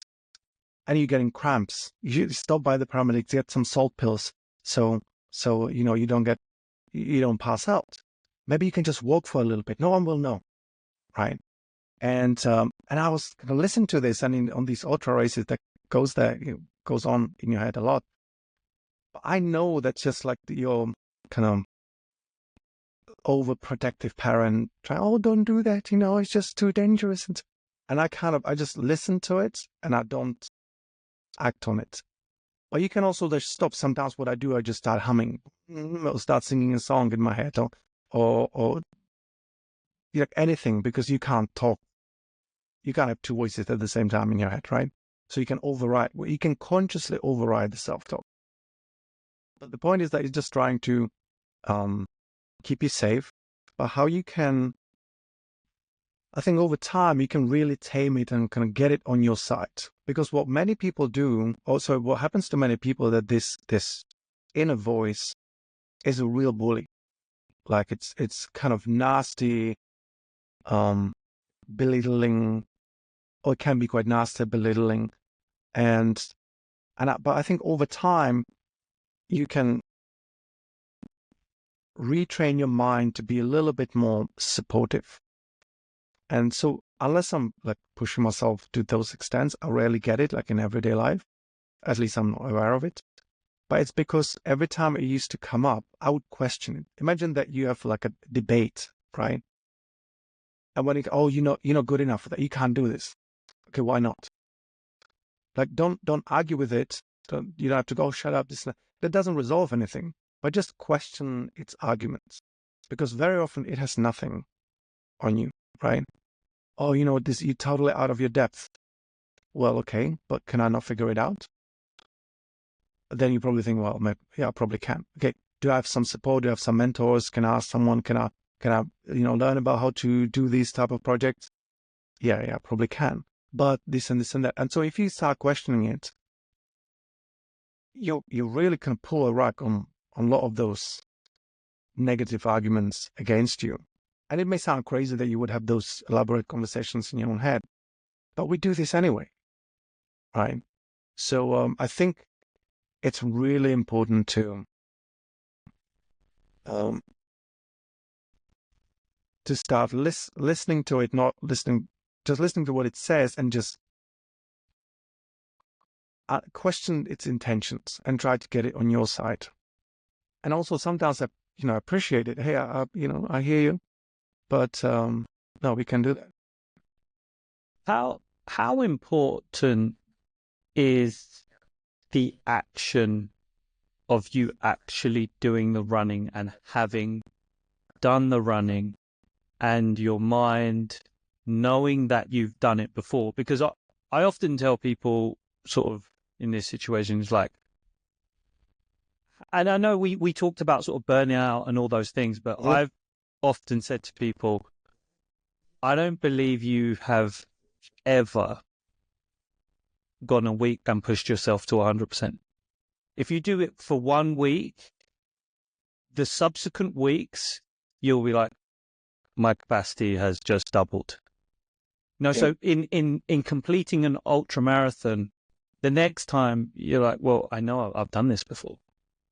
[SPEAKER 2] And you're getting cramps. You should stop by the paramedics, get some salt pills, so you don't pass out. Maybe you can just walk for a little bit. No one will know, right? And I was kind of listening to this, and on these ultra races that goes on in your head a lot. But I know that's just like your kind of overprotective parent trying, oh, don't do that, it's just too dangerous. And I just listen to it, and I don't act on it. But you can also just stop. Sometimes what I do, I just start humming, or start singing a song in my head, or anything, because you can't talk. You can't have two voices at the same time in your head, right? So you can consciously override the self-talk. But the point is that it's just trying to keep you safe. But how you can, I think over time, you can really tame it and kind of get it on your side. Because what many people do, also what happens to many people, that this inner voice is a real bully. Like it's kind of nasty, belittling, or it can be quite nasty, belittling. But I think over time, you can retrain your mind to be a little bit more supportive. And so unless I'm like pushing myself to those extents, I rarely get it, like in everyday life. At least I'm not aware of it. But it's because every time it used to come up, I would question it. Imagine that you have like a debate, right? And when you're not good enough for that. You can't do this. Okay, why not? Like, don't argue with it. You don't have to go, shut up. That doesn't resolve anything. But just question its arguments, because very often it has nothing on you, right? Oh, you're totally out of your depth. Well, okay, but can I not figure it out? Then you probably think, well, maybe, yeah, I probably can. Okay, do I have some support? Do I have some mentors? Can I ask someone? Can I learn about how to do these type of projects? Yeah, I probably can. But this and this and that. And so if you start questioning it, you really can pull a rug on a lot of those negative arguments against you. And it may sound crazy that you would have those elaborate conversations in your own head, but we do this anyway, right? So I think it's really important to start listening to it, not listening, just listening to what it says, and just question its intentions and try to get it on your side. And also sometimes I appreciate it. Hey, I hear you, but no, we can do that.
[SPEAKER 3] How important is the action of you actually doing the running and having done the running, and your mind knowing that you've done it before? Because I often tell people sort of in this situation, it's like, and I know we talked about sort of burning out and all those things, but I've often said to people, I don't believe you have ever gone a week and pushed yourself to 100%. If you do it for 1 week, the subsequent weeks, you'll be like, my capacity has just doubled. No, so in completing an ultra marathon, the next time you're like, well, I know I've done this before.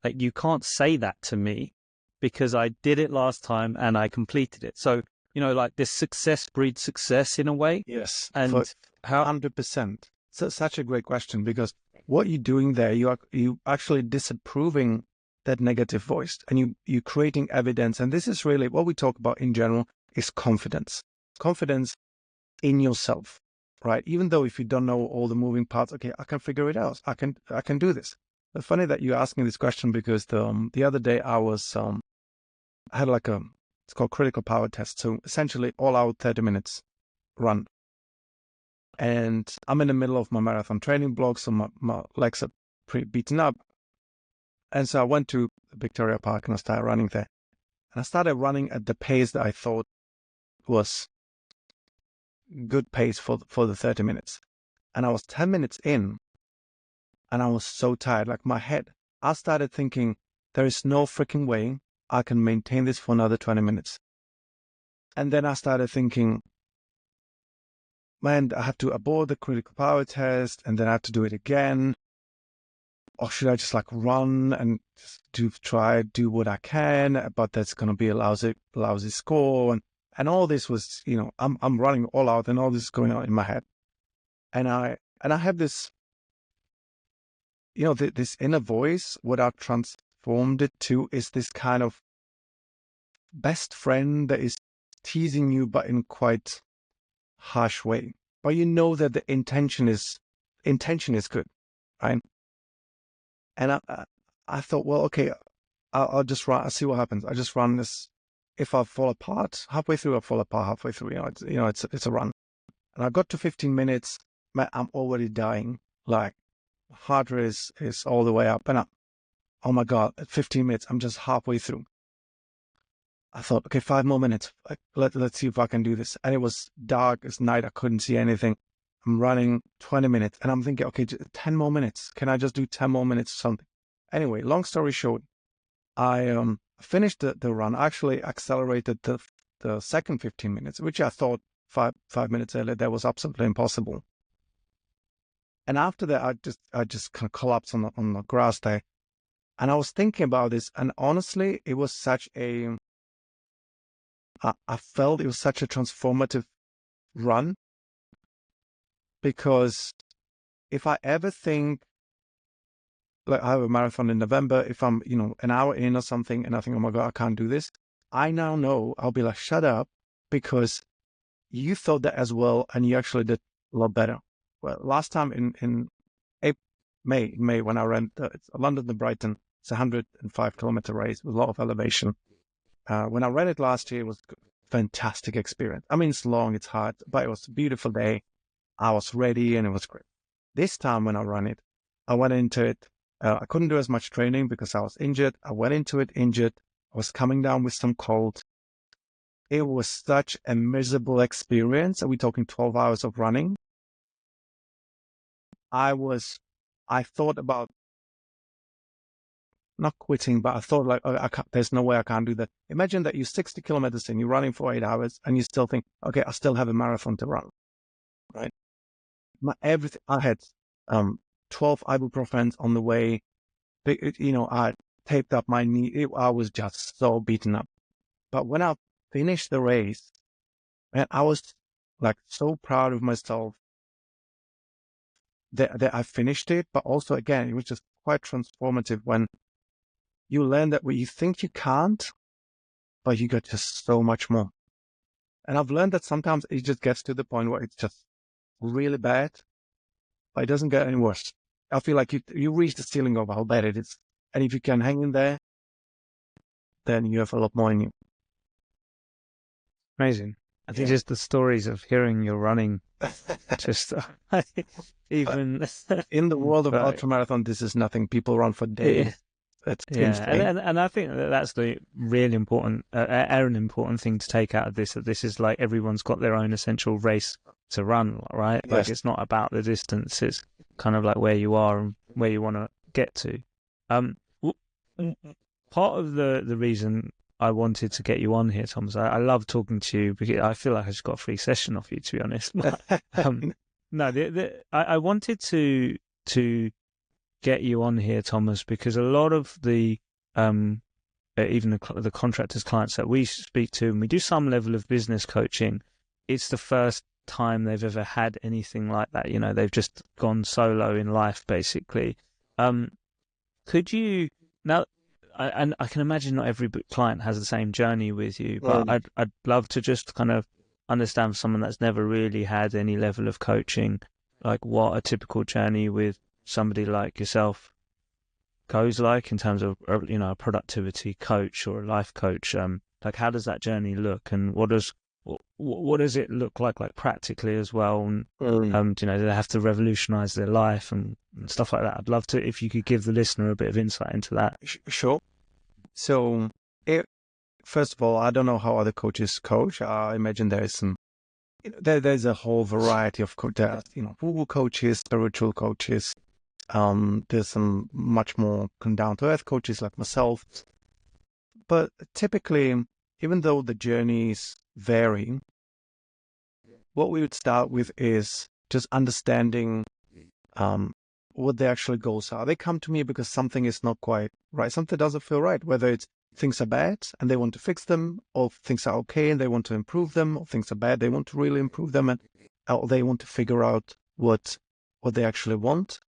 [SPEAKER 3] Like, you can't say that to me because I did it last time and I completed it. So, like, this success breeds success in a way.
[SPEAKER 2] Yes,
[SPEAKER 3] And
[SPEAKER 2] for
[SPEAKER 3] how
[SPEAKER 2] 100%. So such a great question, because what you're doing there, you actually disapproving that negative voice, and you creating evidence. And this is really what we talk about in general is confidence. Confidence in yourself, right? Even though if you don't know all the moving parts, okay, I can figure it out. I can do this. It's funny that you asked me this question, because the other day I had like it's called critical power test. So essentially all out 30 minutes run. And I'm in the middle of my marathon training block, so my legs are pretty beaten up. And so I went to Victoria Park and I started running there. And I started running at the pace that I thought was good pace for the 30 minutes. And I was 10 minutes in and I was so tired, like my head. I started thinking, there is no freaking way I can maintain this for another 20 minutes. And then I started thinking, man, I have to abort the critical power test and then I have to do it again. Or should I just like run and just do what I can, but that's going to be a lousy score. And all this was, I'm running all out and all this is going on in my head. And I have this, this inner voice. What I've transformed it to is this kind of best friend that is teasing you, but in quite harsh way. But you know that the intention is good, right? And I thought, well, okay, I'll just run. I'll see what happens. I just run this. If I fall apart halfway through, I fall apart halfway through. It's a run. And I got to 15 minutes. Man, I'm already dying. Like, heart rate is all the way up. And oh my God, at 15 minutes, I'm just halfway through. I thought, okay, 5 more minutes. Let's see if I can do this. And it was dark as night. I couldn't see anything. I'm running 20 minutes and I'm thinking, okay, 10 more minutes. Can I just do 10 more minutes or something? Anyway, long story short, I finished the run. I actually accelerated the second 15 minutes, which I thought five minutes earlier, that was absolutely impossible. And after that, I just kind of collapsed on the grass there. And I was thinking about this, and honestly, it was I felt it was such a transformative run, because if I ever think, like, I have a marathon in November, if I'm, an hour in or something and I think, oh my God, I can't do this, I now know I'll be like, shut up, because you thought that as well and you actually did a lot better. Well, last time in May when I ran London to Brighton, it's a 105-kilometer race with a lot of elevation. When I ran it last year, it was a fantastic experience. I mean, it's long, it's hard, but it was a beautiful day. I was ready and it was great. This time when I ran it, I went into it. I couldn't do as much training because I was injured. I went into it injured. I was coming down with some cold. It was such a miserable experience. Are we talking 12 hours of running? I thought about not quitting, but I thought like, oh, there's no way I can't do that. Imagine that you're 60 kilometers in, you're running for 8 hours and you still think, okay, I still have a marathon to run, right? Everything I had, 12 ibuprofens on the way. I taped up my knee. I was just so beaten up. But when I finished the race, man, I was like so proud of myself that I finished it. But also, again, it was just quite transformative when you learn that what you think you can't, but you got just so much more. And I've learned that sometimes it just gets to the point where it's just really bad, but it doesn't get any worse. I feel like you reach the ceiling of how bad it is. And if you can hang in there, then you have a lot more in you.
[SPEAKER 3] Amazing. I think just the stories of hearing you running, just even
[SPEAKER 2] in the world of ultramarathon, this is nothing. People run for days. That's insane.
[SPEAKER 3] And I think that's the really important, an important thing to take out of this. That this is like everyone's got their own essential race to run, right?
[SPEAKER 2] Yes.
[SPEAKER 3] Like, it's not about the distance; it's kind of like where you are and where you want to get to. Part of the reason
[SPEAKER 1] I wanted to get you on here, Thomas. I love talking to you because I feel like I just got a free session off you, to be honest. But, no, I wanted to get you on here, Thomas, because a lot of the even the contractors, clients that we speak to, and we do some level of business coaching, it's the first time they've ever had anything like that. You know, they've just gone solo in life, basically. Could you now? And I can imagine not every client has the same journey with you, but I'd love to just kind of understand for someone that's never really had any level of coaching, like what a typical journey with somebody like yourself goes like in terms of a productivity coach or a life coach. Like how does that journey look, and what does it look like practically as well? And do they have to revolutionize their life and stuff like that? I'd love to if you could give the listener a bit of insight into that.
[SPEAKER 2] Sure. So, first of all, I don't know how other coaches coach. I imagine there is some. There's a whole variety of woo coaches, spiritual coaches. There's some much more down to earth coaches like myself. But typically, even though the journeys vary, what we would start with is just understanding what their actual goals are. They come to me because something is not quite right. Something doesn't feel right, whether it's things are bad and they want to fix them, or things are okay and they want to improve them, or things are bad, they want to really improve them, or they want to figure out what they actually want.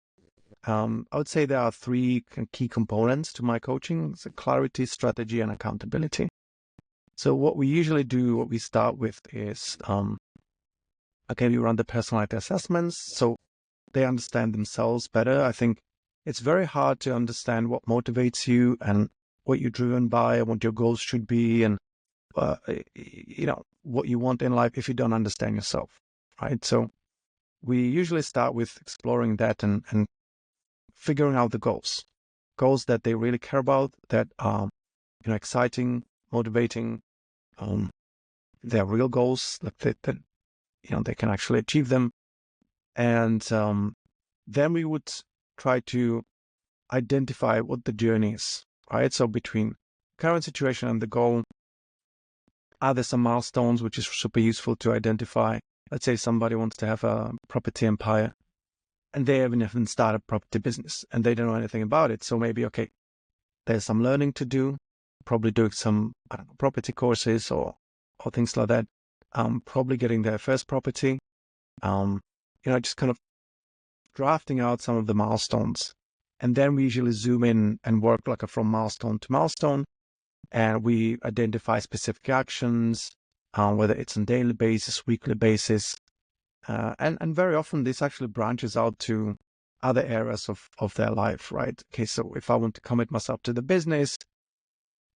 [SPEAKER 2] I would say there are three key components to my coaching: so clarity, strategy, and accountability. So what we usually do, what we start with is, we run the personalized assessments so they understand themselves better. I think it's very hard to understand what motivates you and what you're driven by and what your goals should be and, what you want in life if you don't understand yourself, right? So we usually start with exploring that and figuring out the goals that they really care about, that are, exciting, motivating. They're real goals that they can actually achieve them. And then we would try to identify what the journey is, right? So between current situation and the goal, are there some milestones which is super useful to identify? Let's say somebody wants to have a property empire and they haven't started a property business and they don't know anything about it. So maybe, okay, there's some learning to do, probably doing some property courses or things like that. Probably getting their first property, just kind of drafting out some of the milestones. And then we usually zoom in and work from milestone to milestone. And we identify specific actions, whether it's on daily basis, weekly basis. And very often this actually branches out to other areas of their life, right? Okay, so if I want to commit myself to the business,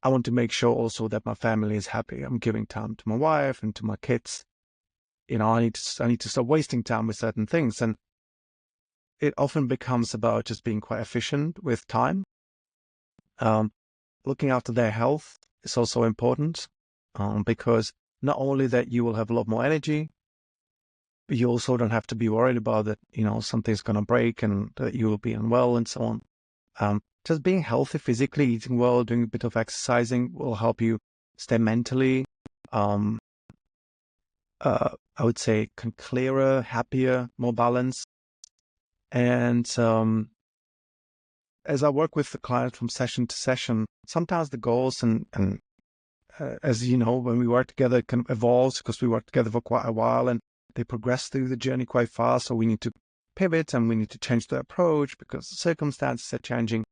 [SPEAKER 2] I want to make sure also that my family is happy. I'm giving time to my wife and to my kids. I need to stop wasting time with certain things. And it often becomes about just being quite efficient with time. Looking after their health is also important, because not only that you will have a lot more energy, but you also don't have to be worried about that, something's going to break and that you will be unwell and so on. Just being healthy physically, eating well, doing a bit of exercising will help you stay mentally, I would say, clearer, happier, more balanced. And as I work with the client from session to session, sometimes the goals and as you know, when we work together, it kind of evolves because we work together for quite a while and they progress through the journey quite fast. So we need to pivot and we need to change the approach because the circumstances are changing.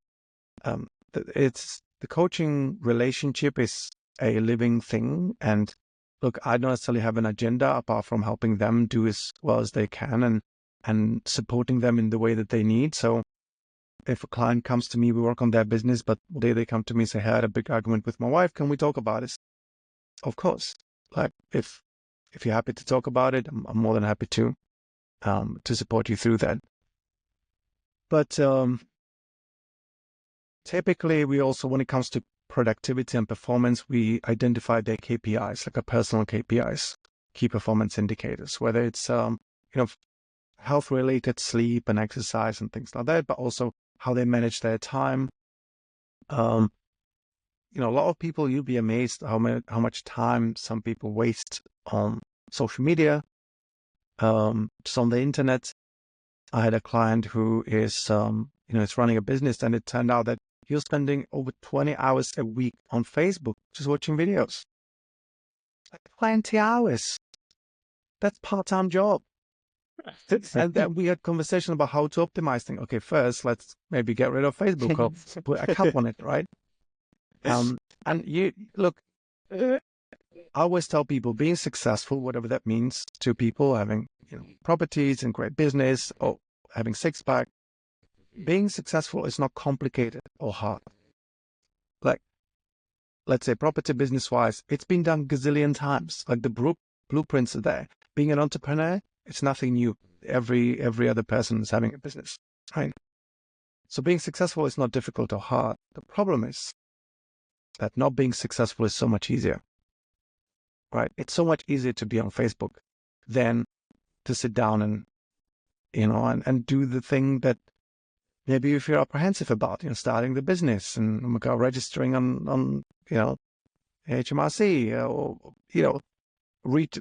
[SPEAKER 2] It's the coaching relationship is a living thing. And look, I don't necessarily have an agenda apart from helping them do as well as they can and supporting them in the way that they need. So if a client comes to me, we work on their business, but one day they come to me and say, hey, I had a big argument with my wife. Can we talk about it? Of course. Like if you're happy to talk about it, I'm more than happy to support you through that. But typically we also, when it comes to productivity and performance, we identify their KPIs, like a personal KPIs, key performance indicators, whether it's, health related, sleep and exercise and things like that, but also how they manage their time. a lot of people, you'll be amazed how much time some people waste on social media, just on the internet. I had a client who is, is running a business, and it turned out that he was spending over 20 hours a week on Facebook just watching videos. Like 20 hours. That's part-time job. And then we had conversation about how to optimize things. Okay, first, let's maybe get rid of Facebook or put a cap on it, right? And you look, I always tell people being successful, whatever that means to people, having properties and great business or having six-pack, being successful is not complicated or hard. Like, let's say property business-wise, it's been done gazillion times. Like the blueprints are there. Being an entrepreneur, it's nothing new. Every other person is having a business, right? So being successful is not difficult or hard. The problem is that not being successful is so much easier, right? It's so much easier to be on Facebook than to sit down and, and do the thing that maybe if you're apprehensive about, starting the business and registering on HMRC or,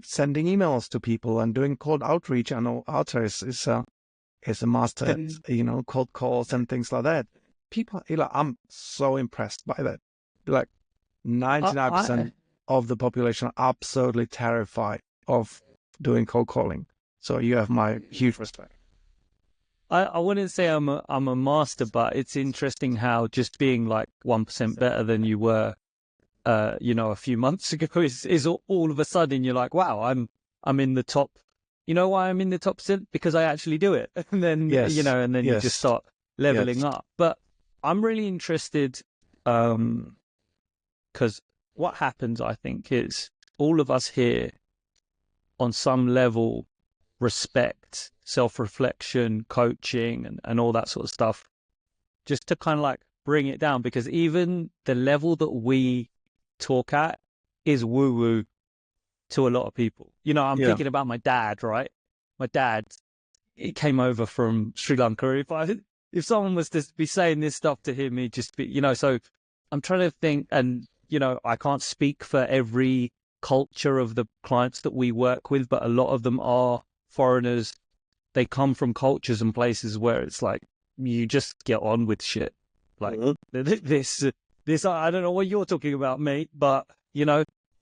[SPEAKER 2] sending emails to people and doing cold outreach. I know Arthur is a master at, cold calls and things like that. People, I'm so impressed by that. Like 99% of the population are absolutely terrified of doing cold calling. So you have my huge respect.
[SPEAKER 3] I wouldn't say I'm a master, but it's interesting how just being like 1% better than you were, a few months ago is all of a sudden you're like, wow, I'm in the top. You know why I'm in the top percent? Because I actually do it, and then you just start leveling up. But I'm really interested, because what happens, I think, is all of us here, on some level, respect self-reflection, coaching, and all that sort of stuff, just to kind of like bring it down, because even the level that we talk at is woo-woo to a lot of people. I'm thinking about my dad, right? My dad, he came over from Sri Lanka. If someone was to be saying this stuff to him, he'd just be, so I'm trying to think, and, I can't speak for every culture of the clients that we work with, but a lot of them are foreigners. They come from cultures and places where it's like, you just get on with shit. Like this, I don't know what you're talking about, mate, but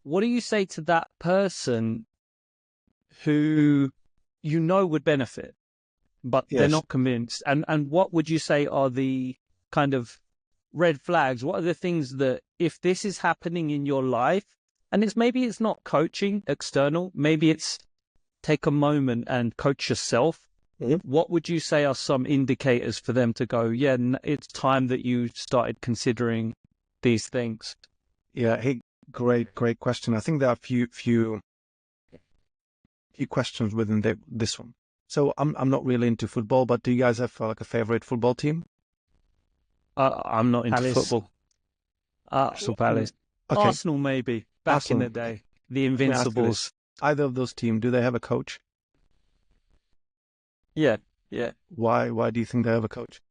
[SPEAKER 3] what do you say to that person who would benefit, but they're not convinced? And what would you say are the kind of red flags? What are the things that, if this is happening in your life, and maybe it's not coaching external, maybe it's take a moment and coach yourself. What would you say are some indicators for them to go, yeah, it's time that you started considering these things?
[SPEAKER 2] Yeah, hey, great question. I think there are a few questions within this one. So I'm not really into football, but do you guys have like a favorite football team?
[SPEAKER 3] I'm not into football.
[SPEAKER 1] Crystal Palace.
[SPEAKER 2] Okay.
[SPEAKER 3] Arsenal, maybe back in the day, the Invincibles.
[SPEAKER 2] Either of those teams, do they have a coach?
[SPEAKER 3] Yeah.
[SPEAKER 2] Why do you think they have a coach?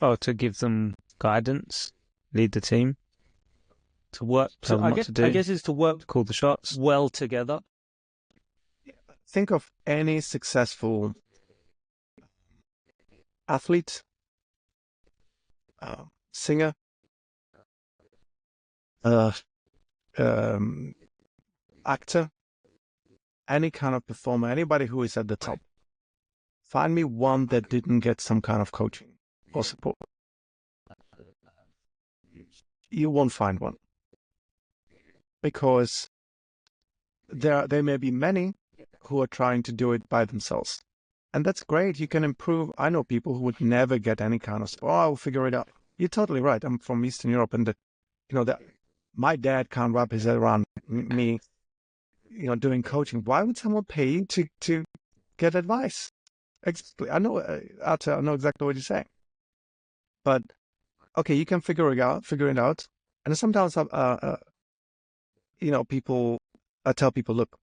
[SPEAKER 1] Oh, to give them guidance, lead the team,
[SPEAKER 3] to work. I guess it's to work,
[SPEAKER 1] call the shots
[SPEAKER 3] well together.
[SPEAKER 2] Think of any successful athlete, singer, actor, any kind of performer, anybody who is at the top. Find me one that didn't get some kind of coaching or support. You won't find one. Because there may be many who are trying to do it by themselves. And that's great. You can improve. I know people who would never get any kind of support. Oh, I'll figure it out. You're totally right. I'm from Eastern Europe, and my dad can't wrap his head around me, doing coaching. Why would someone pay you to get advice? Exactly. I know, Arthur, I know exactly what you're saying. But okay, you can figure it out. And sometimes, I tell people, look,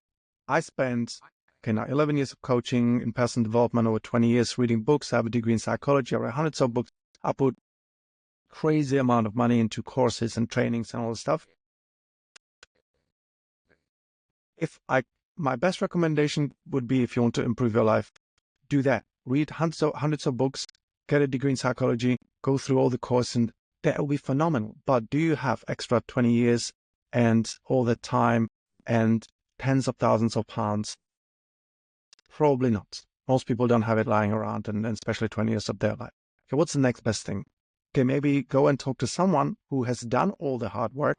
[SPEAKER 2] I spent now 11 years of coaching in personal development, over 20 years reading books. I have a degree in psychology. I read hundreds of books. I put crazy amount of money into courses and trainings and all this stuff. My best recommendation would be, if you want to improve your life, do that. Read hundreds of books, get a degree in psychology, go through all the courses, and that will be phenomenal. But do you have extra 20 years and all the time and tens of thousands of pounds? Probably not. Most people don't have it lying around, and especially 20 years of their life. Okay, what's the next best thing? Okay, maybe go and talk to someone who has done all the hard work.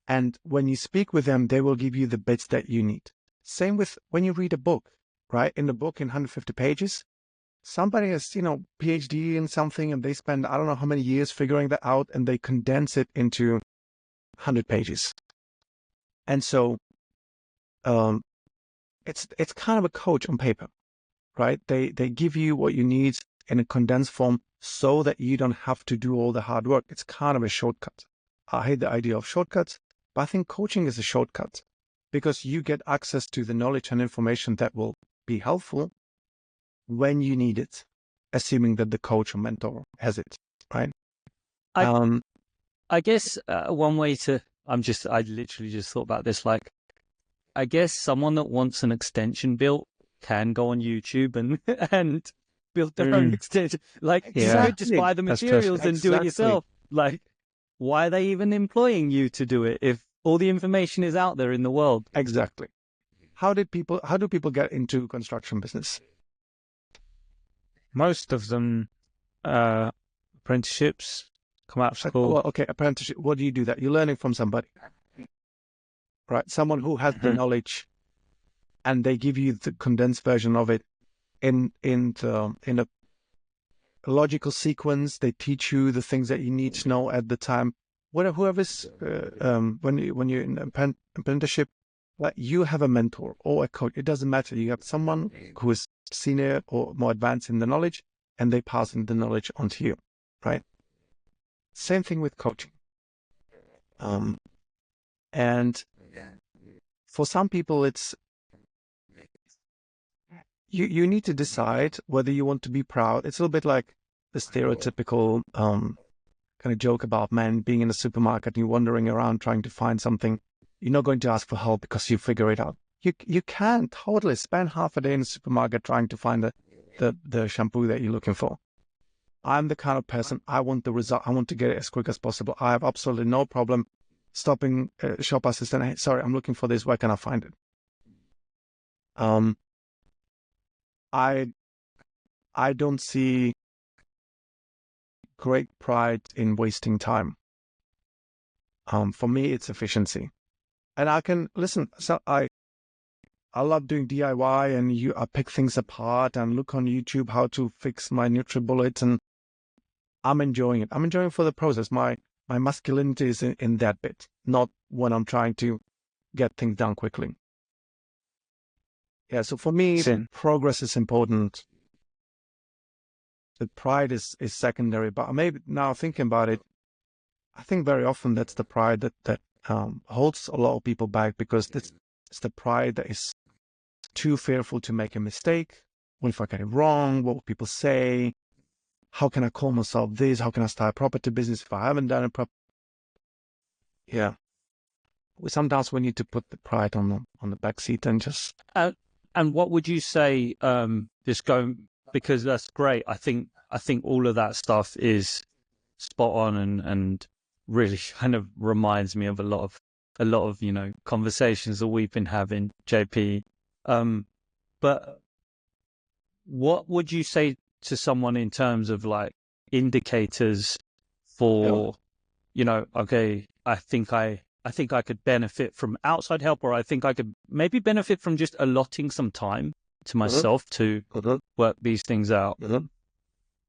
[SPEAKER 2] And when you speak with them, they will give you the bits that you need. Same with when you read a book, right? In the book, in 150 pages, somebody has, PhD in something, and they spend, I don't know how many years figuring that out, and they condense it into 100 pages. And so, it's kind of a coach on paper, right? They give you what you need in a condensed form so that you don't have to do all the hard work. It's kind of a shortcut. I hate the idea of shortcuts, but I think coaching is a shortcut because you get access to the knowledge and information that will be helpful when you need it, assuming that the coach or mentor has it, right?
[SPEAKER 3] I guess one way to, I literally just thought about this, like, I guess someone that wants an extension built can go on YouTube and build their own extension. Like, you could just buy the materials and do it yourself. Like, why are they even employing you to do it if all the information is out there in the world?
[SPEAKER 2] Exactly. How do people get into construction business?
[SPEAKER 1] Most of them, apprenticeships, come out of school.
[SPEAKER 2] Well, okay, apprenticeship. What do you do that? You're learning from somebody, right? Someone who has the knowledge, and they give you the condensed version of it in a logical sequence. They teach you the things that you need to know at the time. Whoever's when you're in apprenticeship, like, you have a mentor or a coach. It doesn't matter. You have someone who is senior or more advanced in the knowledge, and they pass the knowledge on to you, right? Same thing with coaching. And for some people, it's you need to decide whether you want to be proud. It's a little bit like the stereotypical kind of joke about men being in a supermarket and you're wandering around trying to find something. You're not going to ask for help because you figure it out. You can totally spend half a day in the supermarket trying to find the shampoo that you're looking for. I'm the kind of person, I want the result. I want to get it as quick as possible. I have absolutely no problem stopping shop assistant. Hey, sorry, I'm looking for this. Where can I find it? I don't see great pride in wasting time. For me, it's efficiency. And I can listen. So I love doing DIY, and I pick things apart and look on YouTube how to fix my NutriBullet, and I'm enjoying it. I'm enjoying it for the process. My masculinity is in that bit, not when I'm trying to get things done quickly. Yeah. So for me, progress is important. The pride is secondary. But maybe now thinking about it, I think very often that's the pride that holds a lot of people back, because it's the pride that is too fearful to make a mistake. What if I get it wrong? What will people say? How can I call myself this? How can I start a property business if I haven't done it properly? Yeah. Sometimes we need to put the pride on the back seat and just.
[SPEAKER 3] And what would you say? Just going, because that's great. I think all of that stuff is spot on and really kind of reminds me of a lot of conversations that we've been having, JP. But what would you say to someone in terms of like indicators for, okay, I think I could benefit from outside help, or I think I could maybe benefit from just allotting some time to myself to work these things out?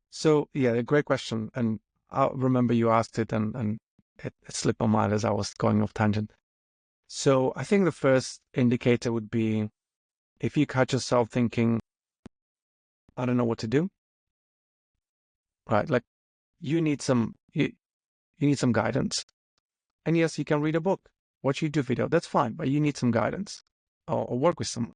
[SPEAKER 2] So yeah, a great question. And I remember you asked it, and it slipped my mind as I was going off tangent. So I think the first indicator would be if you catch yourself thinking, I don't know what to do. Right? Like you need some guidance. And yes, you can read a book, watch a YouTube video. That's fine, but you need some guidance or work with someone.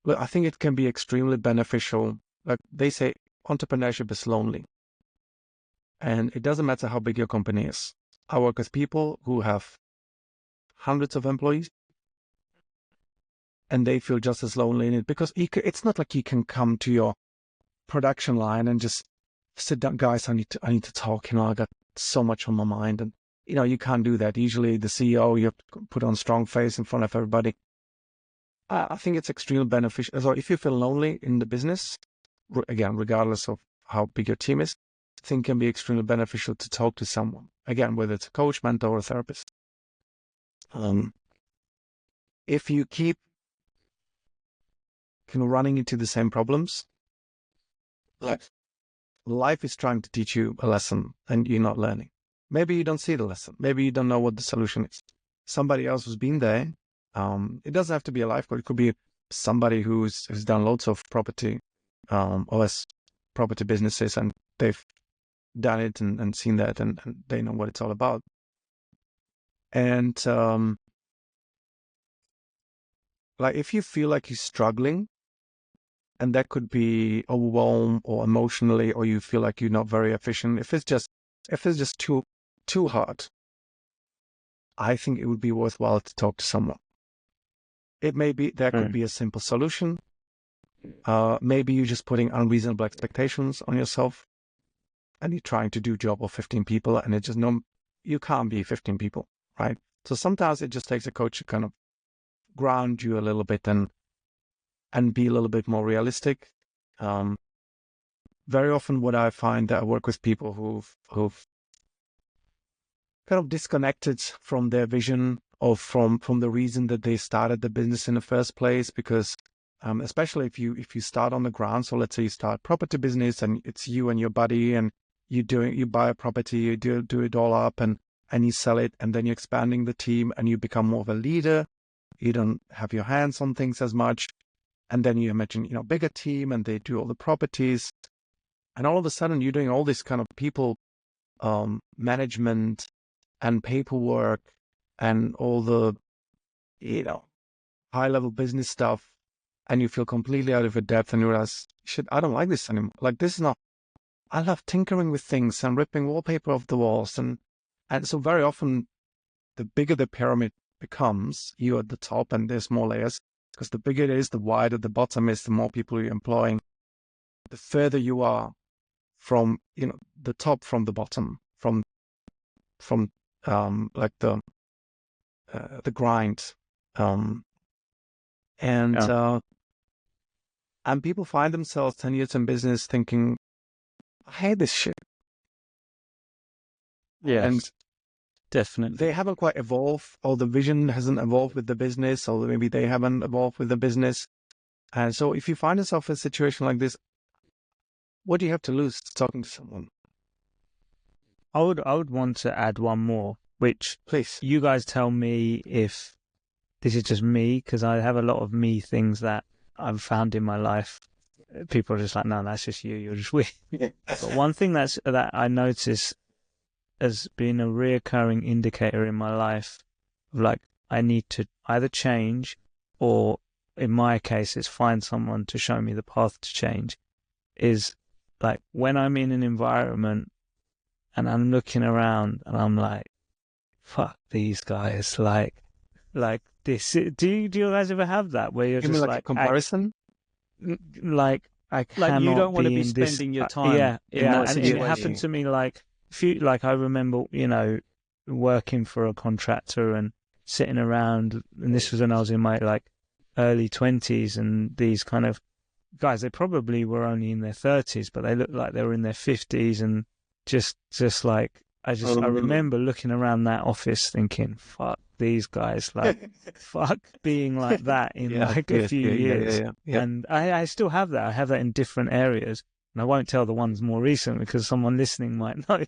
[SPEAKER 2] But I think it can be extremely beneficial. Like they say, entrepreneurship is lonely. And it doesn't matter how big your company is. I work with people who have hundreds of employees, and they feel just as lonely in it, because it's not like you can come to your production line and just sit down, guys, I need to talk, I got so much on my mind. And, you can't do that. Usually the CEO, you have to put on a strong face in front of everybody. I think it's extremely beneficial. So if you feel lonely in the business, again, regardless of how big your team is, I think it can be extremely beneficial to talk to someone. Again, whether it's a coach, mentor, or therapist. If you keep running into the same problems, like life is trying to teach you a lesson and you're not learning. Maybe you don't see the lesson. Maybe you don't know what the solution is. Somebody else who's been there. It doesn't have to be a life coach. It could be somebody who's done loads of property, OS property businesses, and they've done it and seen that, and they know what it's all about. And like if you feel like you're struggling, and that could be overwhelmed or emotionally, or you feel like you're not very efficient, if it's just too hard, I think it would be worthwhile to talk to someone. It may be there could be a simple solution. Maybe you're just putting unreasonable expectations on yourself, and you're trying to do a job of 15 people, and it's just you can't be 15 people, right? So sometimes it just takes a coach to kind of ground you a little bit and be a little bit more realistic. Very often what I find that I work with people who've kind of disconnected from their vision, or from the reason that they started the business in the first place, because especially if you start on the ground, so let's say you start property business and it's you and your buddy, and you buy a property, you do it all up, and you sell it, and then you're expanding the team and you become more of a leader. You don't have your hands on things as much. And then you imagine, bigger team, and they do all the properties. And all of a sudden you're doing all this kind of people management and paperwork and all the, high level business stuff. And you feel completely out of your depth, and you realize, shit, I don't like this anymore. Like, this is not, I love tinkering with things and ripping wallpaper off the walls. And so very often, the bigger the pyramid becomes, you're at the top and there's more layers, because the bigger it is, the wider the bottom is, the more people you're employing, the further you are from, the top from the bottom, from like the grind. And people find themselves 10 years in business thinking, I hate this shit.
[SPEAKER 3] Yes,
[SPEAKER 2] and
[SPEAKER 3] definitely.
[SPEAKER 2] They haven't quite evolved, or the vision hasn't evolved with the business, or maybe they haven't evolved with the business. And so if you find yourself in a situation like this, what do you have to lose talking to someone?
[SPEAKER 1] I would want to add one more, which
[SPEAKER 2] please,
[SPEAKER 1] you guys tell me if this is just me, because I have a lot of me things that I've found in my life. People are just like, no, that's just you. You're just weird.
[SPEAKER 2] Yeah.
[SPEAKER 1] But one thing that I notice as being a reoccurring indicator in my life of like, I need to either change, or in my case, it's find someone to show me the path to change, is like when I'm in an environment and I'm looking around and I'm like, fuck these guys, like this. Do you guys ever have that where you're
[SPEAKER 2] you
[SPEAKER 1] just
[SPEAKER 2] mean like a comparison?
[SPEAKER 1] I cannot
[SPEAKER 3] Like you don't want to be
[SPEAKER 1] in this,
[SPEAKER 3] spending your time in that
[SPEAKER 1] and
[SPEAKER 3] situation.
[SPEAKER 1] it happened to me like I remember, working for a contractor and sitting around, and this was when I was in my like early 20s, and these kind of guys, they probably were only in their 30s, but they looked like they were in their 50s, and just like I remember looking around that office thinking, fuck these guys, like fuck being like that in a few years.
[SPEAKER 2] Yeah.
[SPEAKER 1] And I still have that. I have that in different areas. And I won't tell the ones more recent because someone listening might know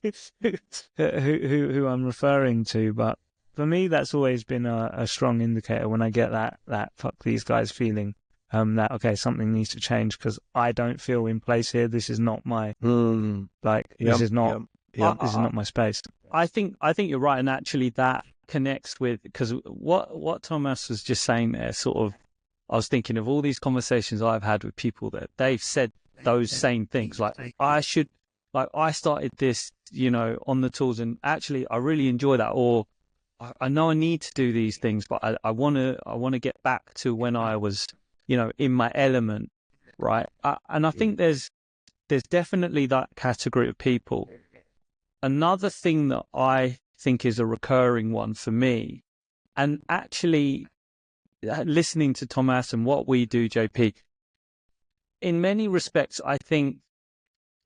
[SPEAKER 1] who I'm referring to. But for me, that's always been a strong indicator when I get that fuck these guys feeling. That okay, something needs to change because I don't feel in place here. This is not my this is not my space.
[SPEAKER 3] I think you're right, and actually that connects with, because what Tomas was just saying there, sort of, I was thinking of all these conversations I've had with people that they've said those same things. Like I started this, on the tools, and actually I really enjoy that. Or I know I need to do these things, but I want to get back to when I was, in my element, right? And I think there's definitely that category of people. Another thing that I think is a recurring one for me, and actually listening to Tomas and what we do, JP, in many respects, I think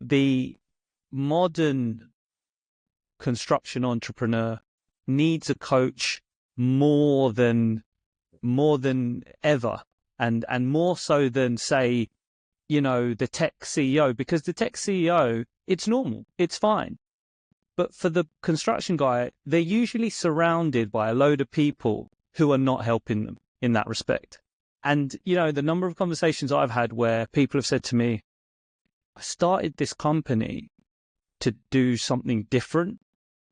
[SPEAKER 3] the modern construction entrepreneur needs a coach more than ever, and more so than, say, the tech CEO, because the tech CEO, it's normal, it's fine. But for the construction guy, they're usually surrounded by a load of people who are not helping them in that respect. And, the number of conversations I've had where people have said to me, I started this company to do something different.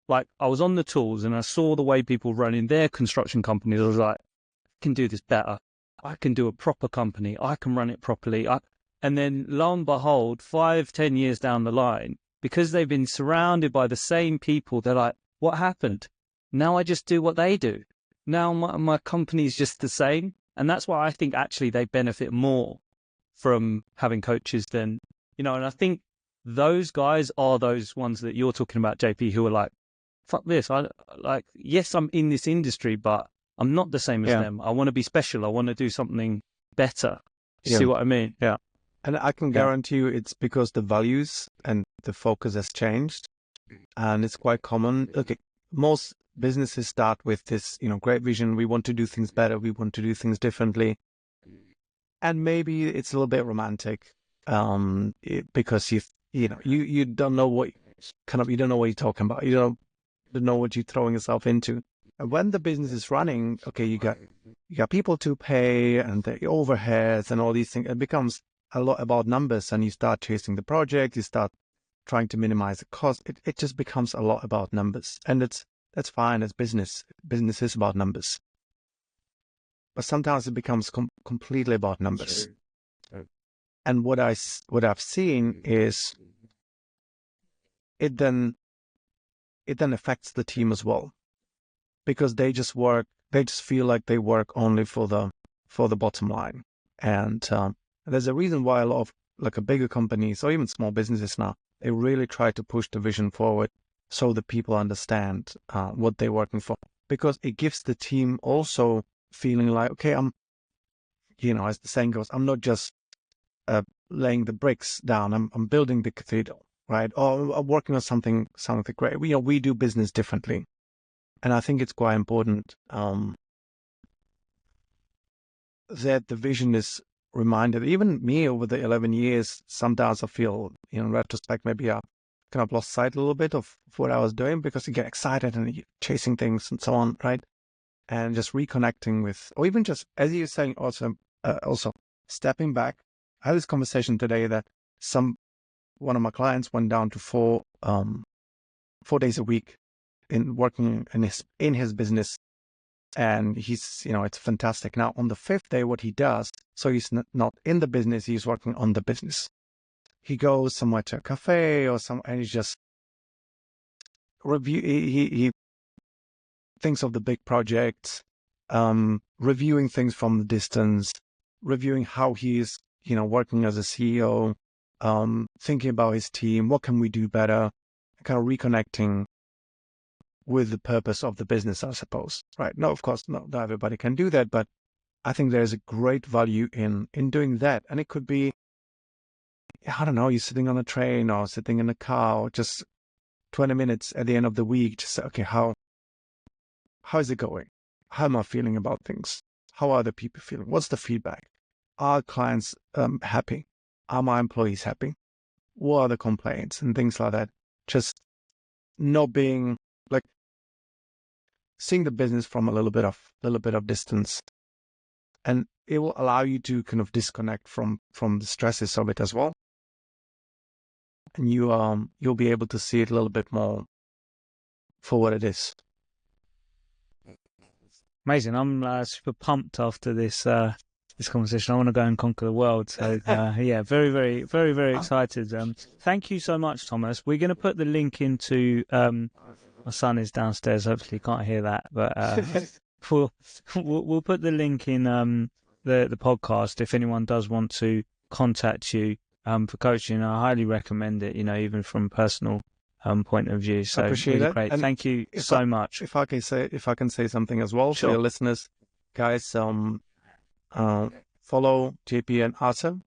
[SPEAKER 3] Like, I was on the tools and I saw the way people running their construction companies. I was like, I can do this better. I can do a proper company. I can run it properly. And then lo and behold, 5-10 years down the line, because they've been surrounded by the same people, they're like, what happened? Now I just do what they do. Now my company's just the same. And that's why I think actually they benefit more from having coaches than, and I think those guys are those ones that you're talking about, JP, who are like, fuck this. Yes, I'm in this industry, but I'm not the same as them. I want to be special. I want to do something better. See what I mean?
[SPEAKER 2] Yeah. And I can guarantee you it's because the values and the focus has changed. And it's quite common. Okay, most businesses start with this, great vision. We want to do things better. We want to do things differently. And maybe it's a little bit romantic, because you don't know what you don't know what you're talking about. You don't know what you're throwing yourself into. And when the business is running, okay, you got people to pay and the overheads and all these things. It becomes a lot about numbers, and you start chasing the project. You start trying to minimize the cost. It just becomes a lot about numbers, and that's fine as business. Business is about numbers, but sometimes it becomes completely about numbers. And what I've seen is it then affects the team as well, because they just feel like they work only for the bottom line. And there's a reason why a lot of a bigger companies or even small businesses now, they really try to push the vision forward so that people understand what they're working for, because it gives the team also feeling like, okay, I'm, as the saying goes, I'm not just laying the bricks down. I'm building the cathedral, right? Or I'm working on something great. We do business differently. And I think it's quite important that the vision is reminded. Even me, over the 11 years, sometimes I feel, in retrospect, maybe I kind of lost sight a little bit of what I was doing, because you get excited and you're chasing things and so on, right? And just reconnecting with, or even just, as you're saying, also stepping back. I had this conversation today that one of my clients went down to 4 days a week in working in his business. And he's, it's fantastic. Now, on the 5th day, what he does, so he's not in the business, he's working on the business. He goes somewhere to a cafe and he's just he thinks of the big projects, reviewing things from the distance, reviewing how he's, working as a CEO, thinking about his team, what can we do better, kind of reconnecting with the purpose of the business, I suppose, right? No, of course, not everybody can do that, but I think there's a great value in doing that. And it could be, I don't know, you're sitting on a train or sitting in a car, or just 20 minutes at the end of the week, just say, okay, how is it going? How am I feeling about things? How are the people feeling? What's the feedback? Are clients happy? Are my employees happy? What are the complaints and things like that? Just not being seeing the business from a little bit of distance, and it will allow you to kind of disconnect from the stresses of it as well, and you'll be able to see it a little bit more for what it is.
[SPEAKER 1] Amazing. I'm super pumped after this this conversation. I want to go and conquer the world. So yeah, very, very, very, very excited. Thank you so much, Thomas. We're going to put the link into. My son is downstairs. Hopefully, he can't hear that, but we'll, we'll put the link in the podcast if anyone does want to contact you for coaching. I highly recommend it. You know, even from personal point of view. So
[SPEAKER 2] Appreciate
[SPEAKER 1] really
[SPEAKER 2] that.
[SPEAKER 1] great.
[SPEAKER 2] And
[SPEAKER 1] Thank you so much.
[SPEAKER 2] If I can say something as well
[SPEAKER 1] Sure.
[SPEAKER 2] for your listeners, guys, follow JP and Arthur.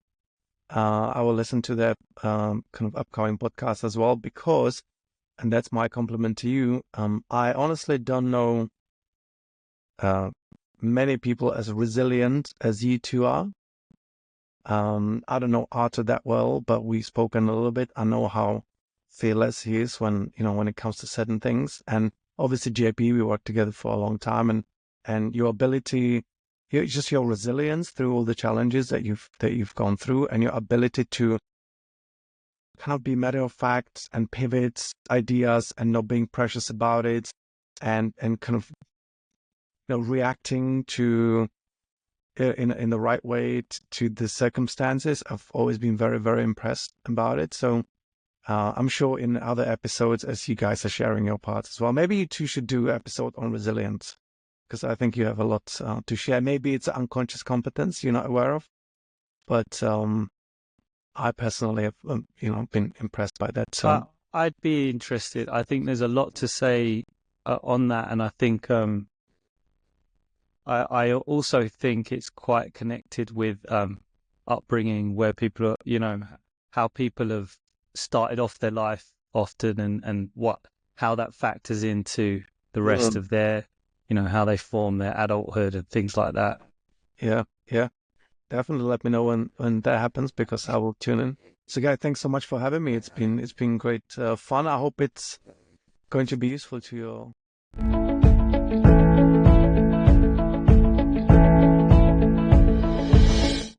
[SPEAKER 2] I will listen to their kind of upcoming podcast as well because, and that's my compliment to you. I honestly don't know many people as resilient as you two are. I don't know Arthur that well, but we've spoken a little bit. I know how fearless he is when it comes to certain things. And obviously JP, we worked together for a long time, and your ability, just your resilience through all the challenges that you've gone through, and your ability to kind of be matter of fact and pivot ideas and not being precious about it, and kind of reacting to in the right way to the circumstances. I've always been very, very impressed about it. So I'm sure in other episodes, as you guys are sharing your parts as well, maybe you two should do an episode on resilience, because I think you have a lot to share. Maybe it's an unconscious competence you're not aware of, but I personally have been impressed by that. So
[SPEAKER 3] I'd be interested. I think there's a lot to say on that, and I think I also think it's quite connected with upbringing, where people are, how people have started off their life often, and how that factors into the rest of their, how they form their adulthood and things like that.
[SPEAKER 2] Yeah. Definitely let me know when that happens, because I will tune in. So, guys, thanks so much for having me. It's been great fun. I hope it's going to be useful to you all.